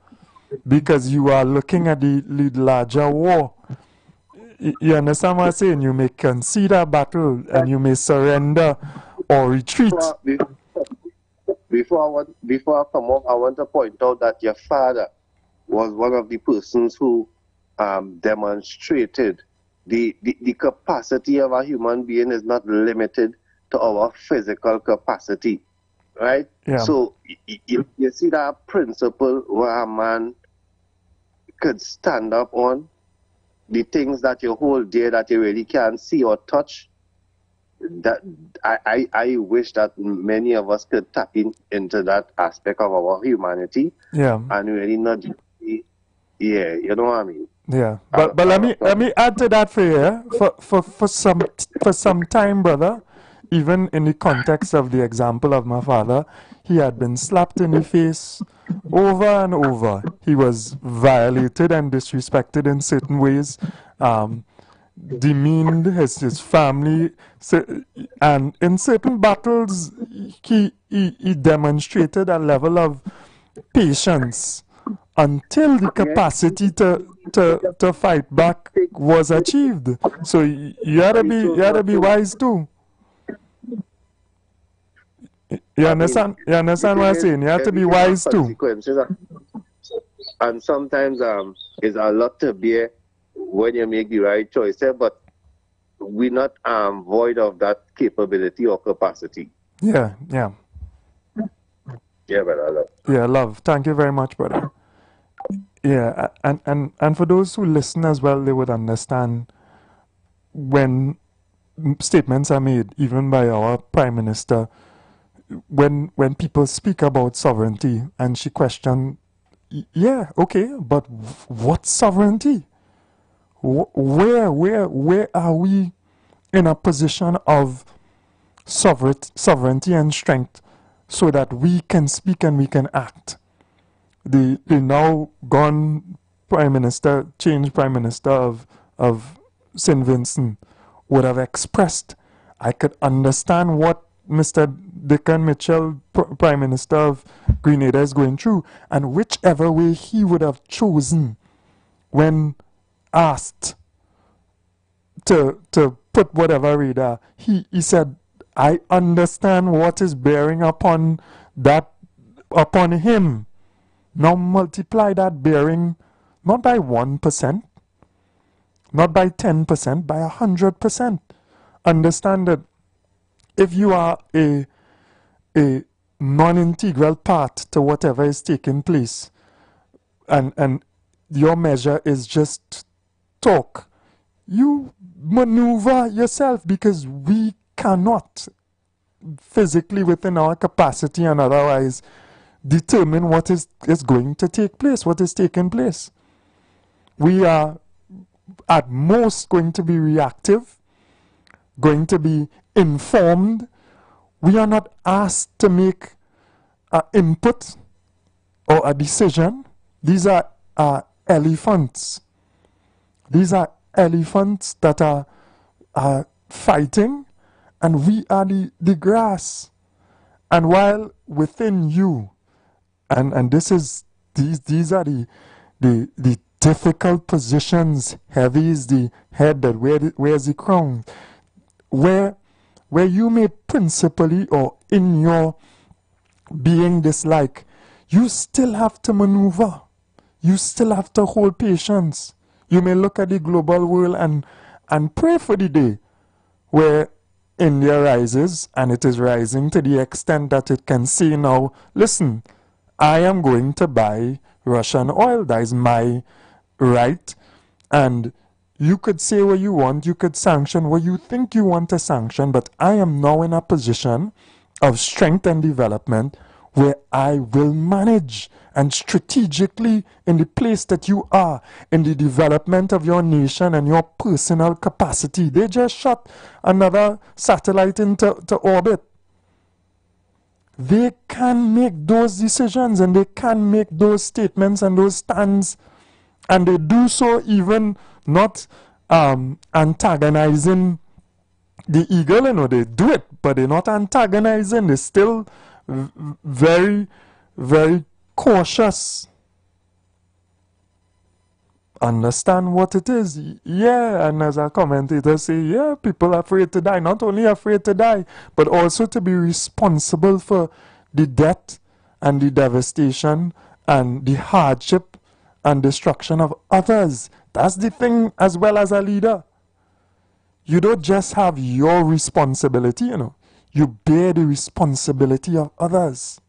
because you are looking at the larger war. You understand what I'm saying? You may concede a battle and you may surrender or retreat. Before I come off, I want to point out that your father was one of the persons who demonstrated the capacity of a human being is not limited to our physical capacity, right? So you see that principle where a man could stand up on the things that you hold dear that you really can't see or touch. That I wish that many of us could tap into that aspect of our humanity. And really not, you know what I mean. But let me add to that for you. For some time, brother, even in the context of the example of my father, he had been slapped in the face over and over. He was violated and disrespected in certain ways. Demeaned his family, and in certain battles he demonstrated a level of patience until the capacity to fight back was achieved. So you gotta be wise too. You understand what I'm saying? You have to be wise too. And sometimes it's a lot to bear when you make the right choice, but we're not void of that capability or capacity. Yeah, brother. Love. Love. Thank you very much, brother. And for those who listen as well, they would understand when statements are made, even by our Prime Minister, when people speak about sovereignty, and she questioned, but what sovereignty? Where are we in a position of sovereignty and strength so that we can speak and we can act? The now gone changed Prime Minister of St. Vincent would have expressed. I could understand what Mr. Dickon Mitchell, Prime Minister of Grenada, is going through, and whichever way he would have chosen when asked to put whatever radar, he said, I understand what is bearing upon him. Now multiply that bearing not by 1%, not by 10%, by 100%. Understand that if you are a non-integral part to whatever is taking place, and your measure is just talk, you maneuver yourself, because we cannot physically, within our capacity and otherwise, determine what is going to take place, what is taking place. We are at most going to be reactive, going to be informed. We are not asked to make an input or a decision. These are elephants. These are elephants that are fighting, and we are the grass. And while within you, and these are the difficult positions. Heavy is the head that wears the crown. Where you may principally or in your being dislike, you still have to maneuver. You still have to hold patience. You may look at the global world and pray for the day where India rises, and it is rising to the extent that it can say now, listen, I am going to buy Russian oil. That is my right. And You could say what you want, you could sanction what you think you want to sanction, but I am now in a position of strength and development where I will manage and strategically in the place that you are, in the development of your nation and your personal capacity. They just shot another satellite into orbit. They can make those decisions and they can make those statements and those stands, and they do so even not antagonizing the eagle. You know, they do it, but they're not antagonizing. They're still very, very cautious. Understand what it is. Yeah, and as a commentator say, yeah, people are afraid to die. Not only afraid to die, but also to be responsible for the death and the devastation and the hardship and destruction of others. That's the thing as well as a leader. You don't just have your responsibility, you know. You bear the responsibility of others.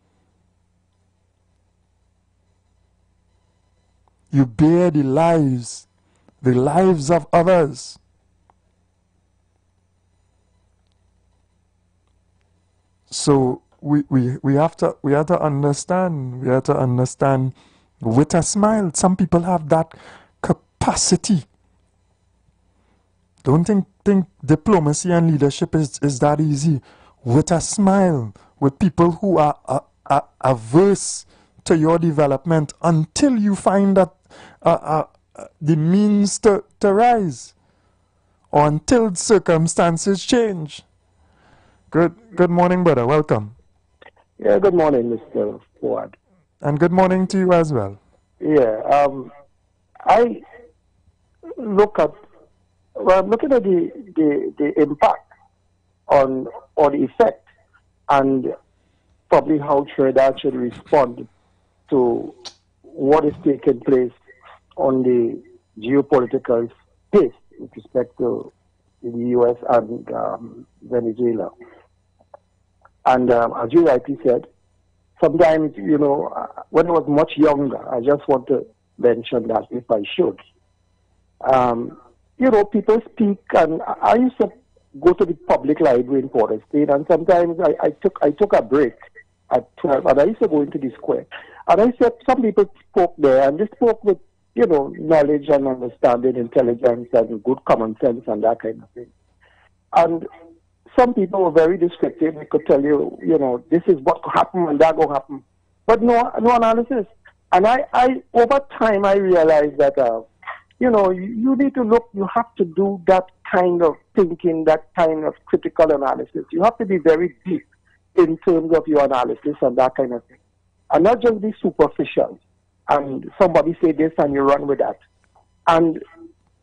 You bear the lives of others. So we have to understand with a smile. Some people have that capacity. Don't think diplomacy and leadership is that easy. With a smile, with people who are averse to your development until you find that the means to rise, or until circumstances change. Good morning, brother. Welcome. Yeah, good morning, Mr. Ford. And good morning to you as well. Yeah, I look at, well, I'm looking at the impact on or the effect and probably how Trinidad should respond to what is taking place on the geopolitical space with respect to the U.S. and Venezuela. And as you rightly said, sometimes, you know, when I was much younger, I just want to mention that if I should. You know, people speak, and I used to go to the public library in Port of State, and sometimes I took a break at 12, and I used to go into the square. And I said some people spoke there, and they spoke with, you know, knowledge and understanding, intelligence, and good common sense, and that kind of thing. And some people were very descriptive. They could tell you, you know, this is what could happen and that will happen, but no analysis. And I over time I realized that you know, you need to look. You have to do that kind of thinking, that kind of critical analysis. You have to be very deep in terms of your analysis and that kind of thing, and not just be superficial. And somebody say this and you run with that. And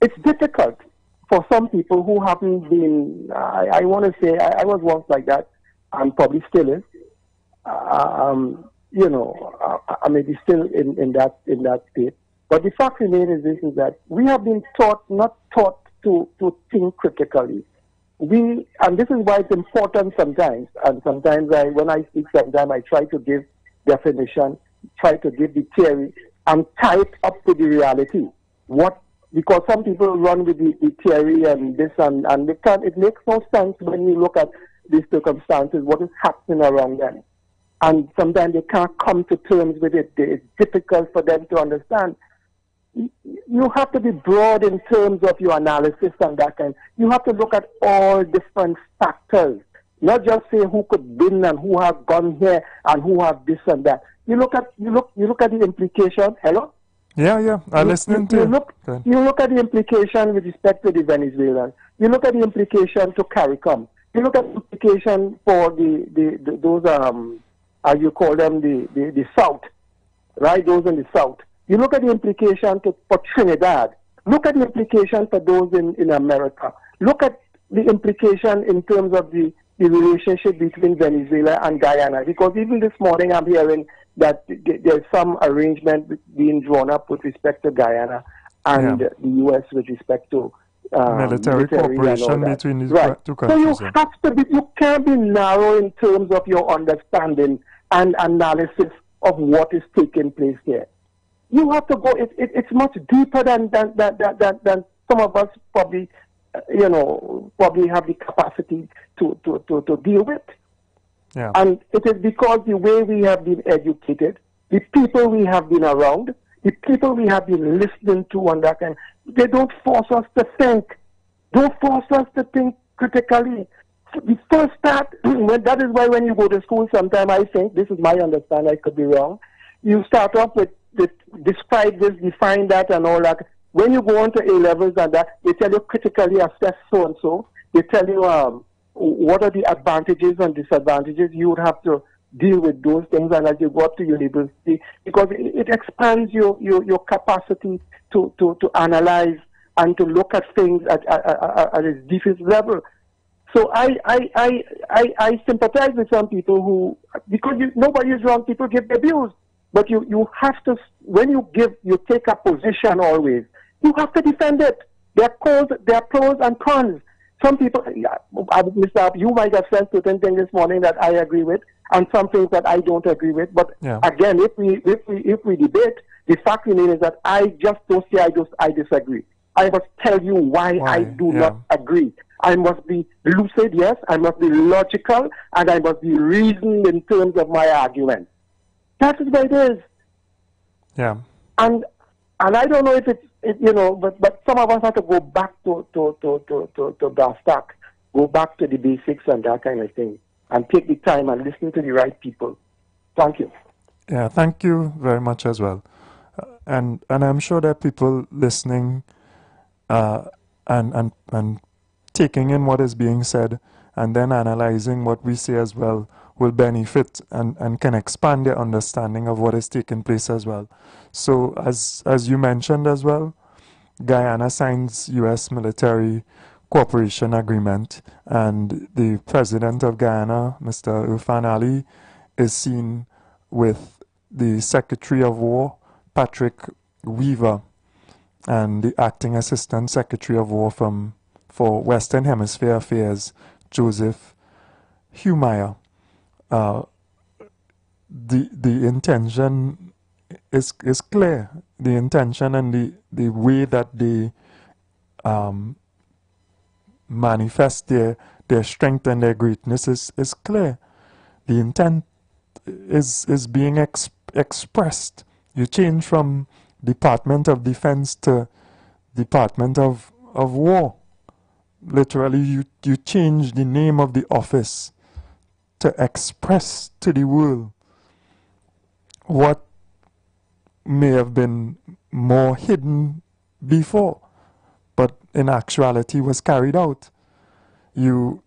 it's difficult for some people who haven't been, I want to say, I was once like that, and probably still is. You know, I may be still in that state. But the fact remains is that we have been not taught to think critically. And this is why it's important sometimes, and sometimes when I speak, sometimes I try to give definition, try to give the theory, and tie it up to the reality. Because some people run with the theory and this, and they can't, it makes no sense when you look at these circumstances, what is happening around them. And sometimes they can't come to terms with it. It's difficult for them to understand. You have to be broad in terms of your analysis and that kind. You have to look at all different factors, not just say who could win and who have gone here and who have this and that. You look at the implication. Hello? Yeah. I'm listening to you. You look at the implication with respect to the Venezuelans. You look at the implication to CARICOM. You look at the implication for those as you call them, the South, right? Those in the South. You look at the implication for Trinidad. Look at the implication for those in America. Look at the implication in terms of the relationship between Venezuela and Guyana. Because even this morning I'm hearing that there's some arrangement being drawn up with respect to Guyana and the U.S. with respect to military cooperation between these two countries. So you can't be narrow in terms of your understanding and analysis of what is taking place here. You have to go. It's much deeper than some of us probably, probably have the capacity to deal with. Yeah. And it is because the way we have been educated, the people we have been around, the people we have been listening to and that kind, they don't force us to think. Don't force us to think critically. The first start, that is why when you go to school, sometimes I think, this is my understanding, I could be wrong, you start off with describe this, define that and all that. When you go on to A-levels and that, they tell you critically assess so-and-so. They tell you what are the advantages and disadvantages. You would have to deal with those things, and as you go up to university, because it expands your capacity to analyze and to look at things at a different level. So I sympathize with some people who, because nobody is wrong, people give their views, but you have to, when you take a position always, you have to defend it. There are pros and cons. Some people, Mr. You might have said certain things this morning that I agree with, and some things that I don't agree with. But again, if we debate, the fact remains is that I just don't say I disagree. I must tell you why I do not agree. I must be lucid, yes. I must be logical, and I must be reasoned in terms of my argument. That is what it is. Yeah. And I don't know if but some of us have to go back to brass tack, go back to the basics and that kind of thing, and take the time and listen to the right people. Thank you. Yeah, thank you very much as well. And I'm sure that people listening and taking in what is being said and then analyzing what we say as well will benefit and can expand their understanding of what is taking place as well. So as you mentioned as well, Guyana signs U.S. military cooperation agreement, and the president of Guyana, Mr. Irfan Ali, is seen with the Secretary of War, Patrick Weaver, and the acting Assistant Secretary of War for Western Hemisphere Affairs, Joseph Humeyer. The intention is clear. The intention and the way that they manifest their strength and their greatness is clear. The intent is being expressed. You change from Department of Defense to Department of War. Literally, you change the name of the office to express to the world what may have been more hidden before, but in actuality was carried out. You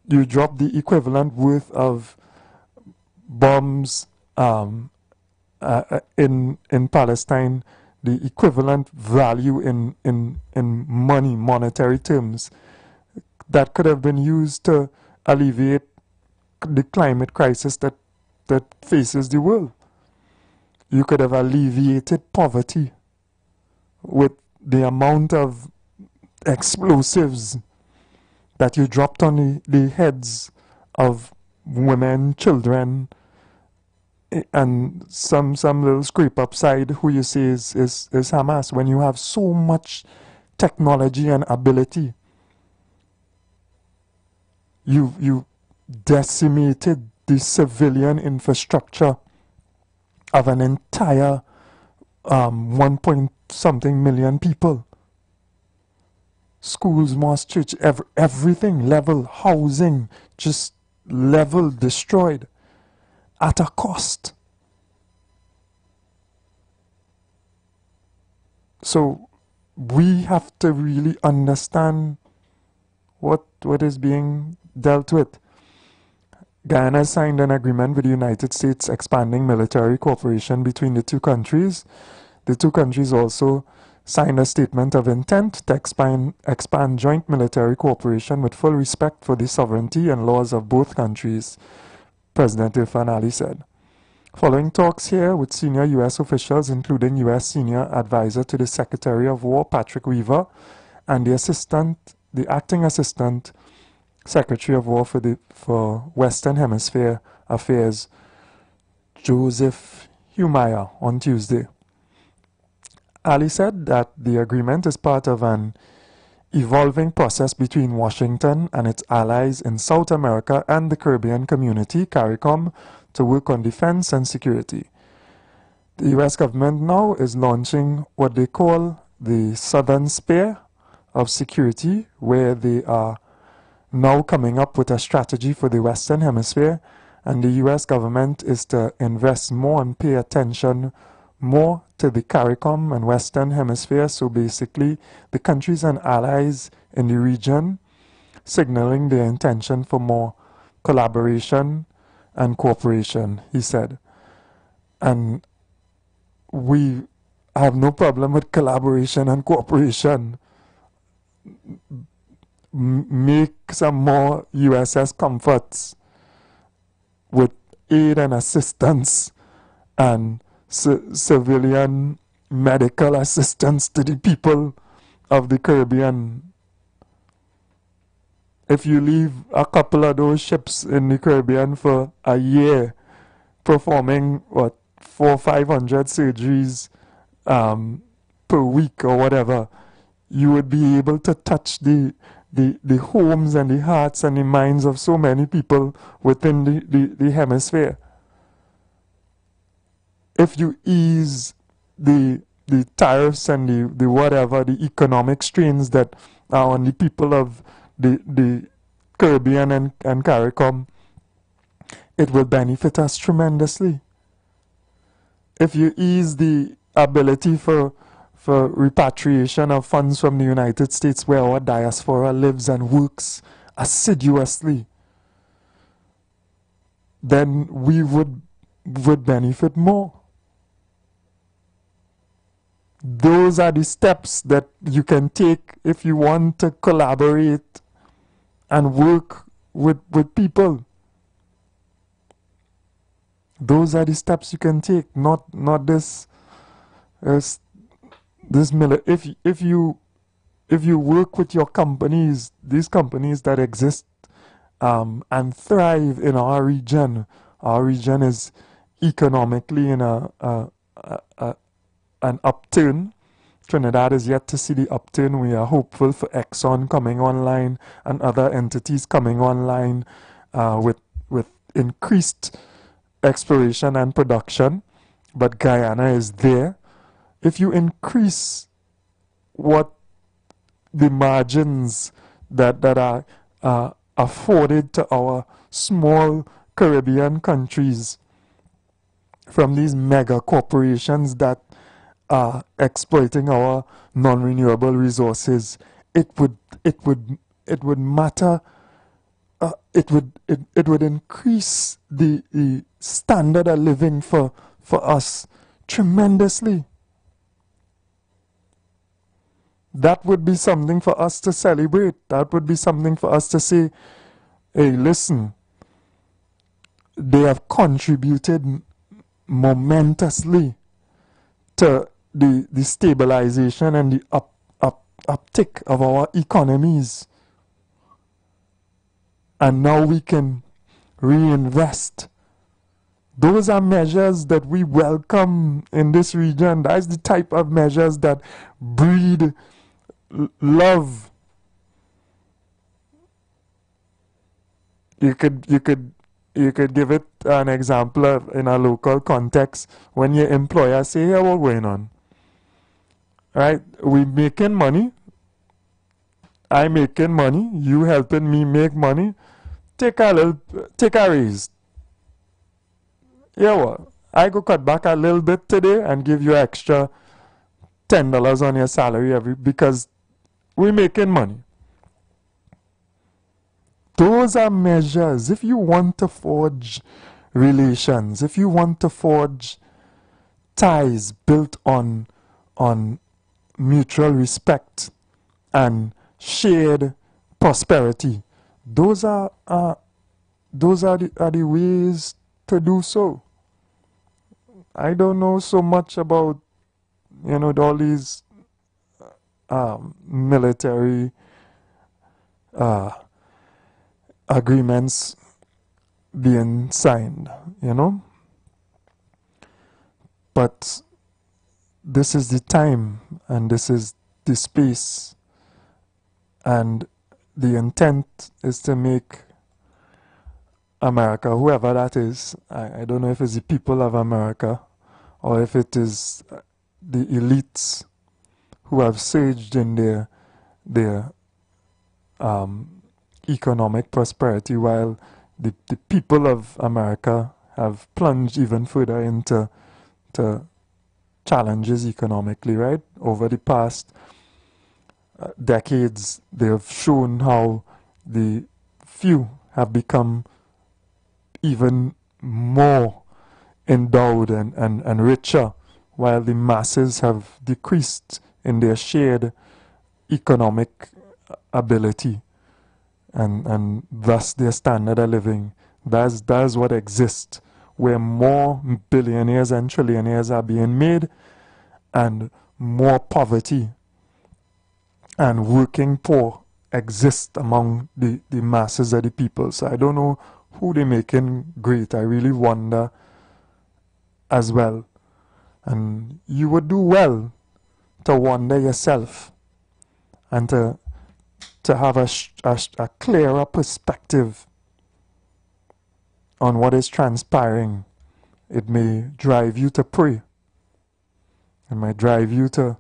drop the equivalent worth of bombs in Palestine, the equivalent value in money, monetary terms, that could have been used to alleviate the climate crisis that faces the world. You could have alleviated poverty with the amount of explosives that you dropped on the heads of women, children, and some little scrape upside who you say is Hamas, when you have so much technology and ability. You decimated the civilian infrastructure of an entire 1 point something million people. Schools, mosques, church, everything level, housing, just level, destroyed at a cost. So we have to really understand what is being dealt with. Guyana signed an agreement with the United States expanding military cooperation between the two countries. The two countries also signed a statement of intent to expand joint military cooperation with full respect for the sovereignty and laws of both countries, President Irfan Ali said. Following talks here with senior U.S. officials, including U.S. Senior Advisor to the Secretary of War, Patrick Weaver, and the acting Assistant Secretary of War for Western Hemisphere Affairs, Joseph Humeyer, on Tuesday. Ali said that the agreement is part of an evolving process between Washington and its allies in South America and the Caribbean community, CARICOM, to work on defense and security. The US government now is launching what they call the Southern Sphere of Security, where they are now coming up with a strategy for the Western Hemisphere, and the US government is to invest more and pay attention more to the CARICOM and Western Hemisphere. So basically, the countries and allies in the region signaling their intention for more collaboration and cooperation, he said. And we have no problem with collaboration and cooperation. Make some more USS Comforts with aid and assistance and civilian medical assistance to the people of the Caribbean. If you leave a couple of those ships in the Caribbean for a year performing 400-500 surgeries per week or whatever, you would be able to touch the homes and the hearts and the minds of so many people within the hemisphere. If you ease the tariffs and the whatever, the economic strains that are on the people of the Caribbean and CARICOM, it will benefit us tremendously. If you ease the ability for repatriation of funds from the United States, where our diaspora lives and works assiduously, then we would benefit more. Those are the steps that you can take if you want to collaborate and work with people. Those are the steps you can take, not this if you work with your companies, these companies that exist and thrive in our region is economically in an upturn. Trinidad is yet to see the upturn. We are hopeful for Exxon coming online and other entities coming online with increased exploration and production. But Guyana is there. If you increase what the margins that are afforded to our small Caribbean countries from these mega corporations that are exploiting our non-renewable resources, it would matter. It would increase the standard of living for us tremendously. That would be something for us to celebrate. That would be something for us to say, hey, listen, they have contributed momentously to the stabilization and the uptick of our economies. And now we can reinvest. Those are measures that we welcome in this region. That's the type of measures that breed love. You could give it an example of, in a local context, when your employer say, hey, what's going on? Right? We making money. I making money. You helping me make money. Take a raise. Yeah, well, I go cut back a little bit today and give you extra $10 on your salary because we're making money. Those are measures. If you want to forge relations, if you want to forge ties built on mutual respect and shared prosperity, those are the ways to do so. I don't know so much about all these military agreements being signed, but this is the time and this is the space, and the intent is to make America, whoever that is, I don't know if it's the people of America or if it is the elites who have surged in their economic prosperity, while the people of America have plunged even further into challenges economically, right? Over the past decades, they have shown how the few have become even more endowed and richer, while the masses have decreased in their shared economic ability and thus their standard of living. That's what exists, where more billionaires and trillionaires are being made and more poverty and working poor exist among the masses of the people. So I don't know who they're making great. I really wonder as well. And you would do well to wonder yourself and to have a clearer perspective on what is transpiring. It may drive you to pray. It might drive you to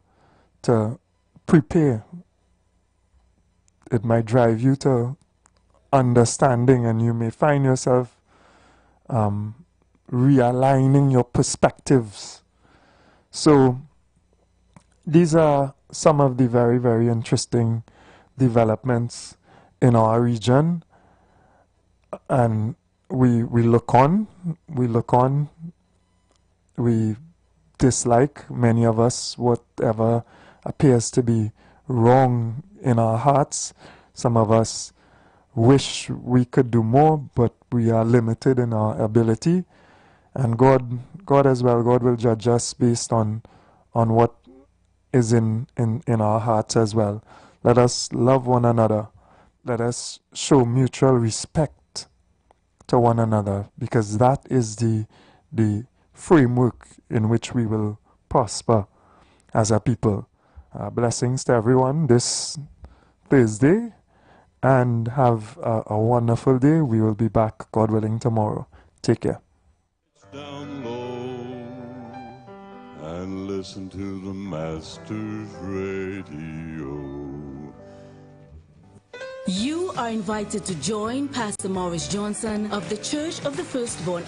prepare. It might drive you to understanding, and you may find yourself realigning your perspectives. So these are some of the very, very interesting developments in our region, and we look on, we dislike, many of us, whatever appears to be wrong in our hearts. Some of us wish we could do more, but we are limited in our ability. And God as well, God will judge us based on what is in our hearts as well. Let us love one another. Let us show mutual respect to one another, because that is the framework in which we will prosper as a people. Blessings to everyone this Thursday, and have a wonderful day. We will be back, God willing, tomorrow. Take care. Down low and listen to the Master's radio. You are invited to join Pastor Maurice Johnson of the Church of the Firstborn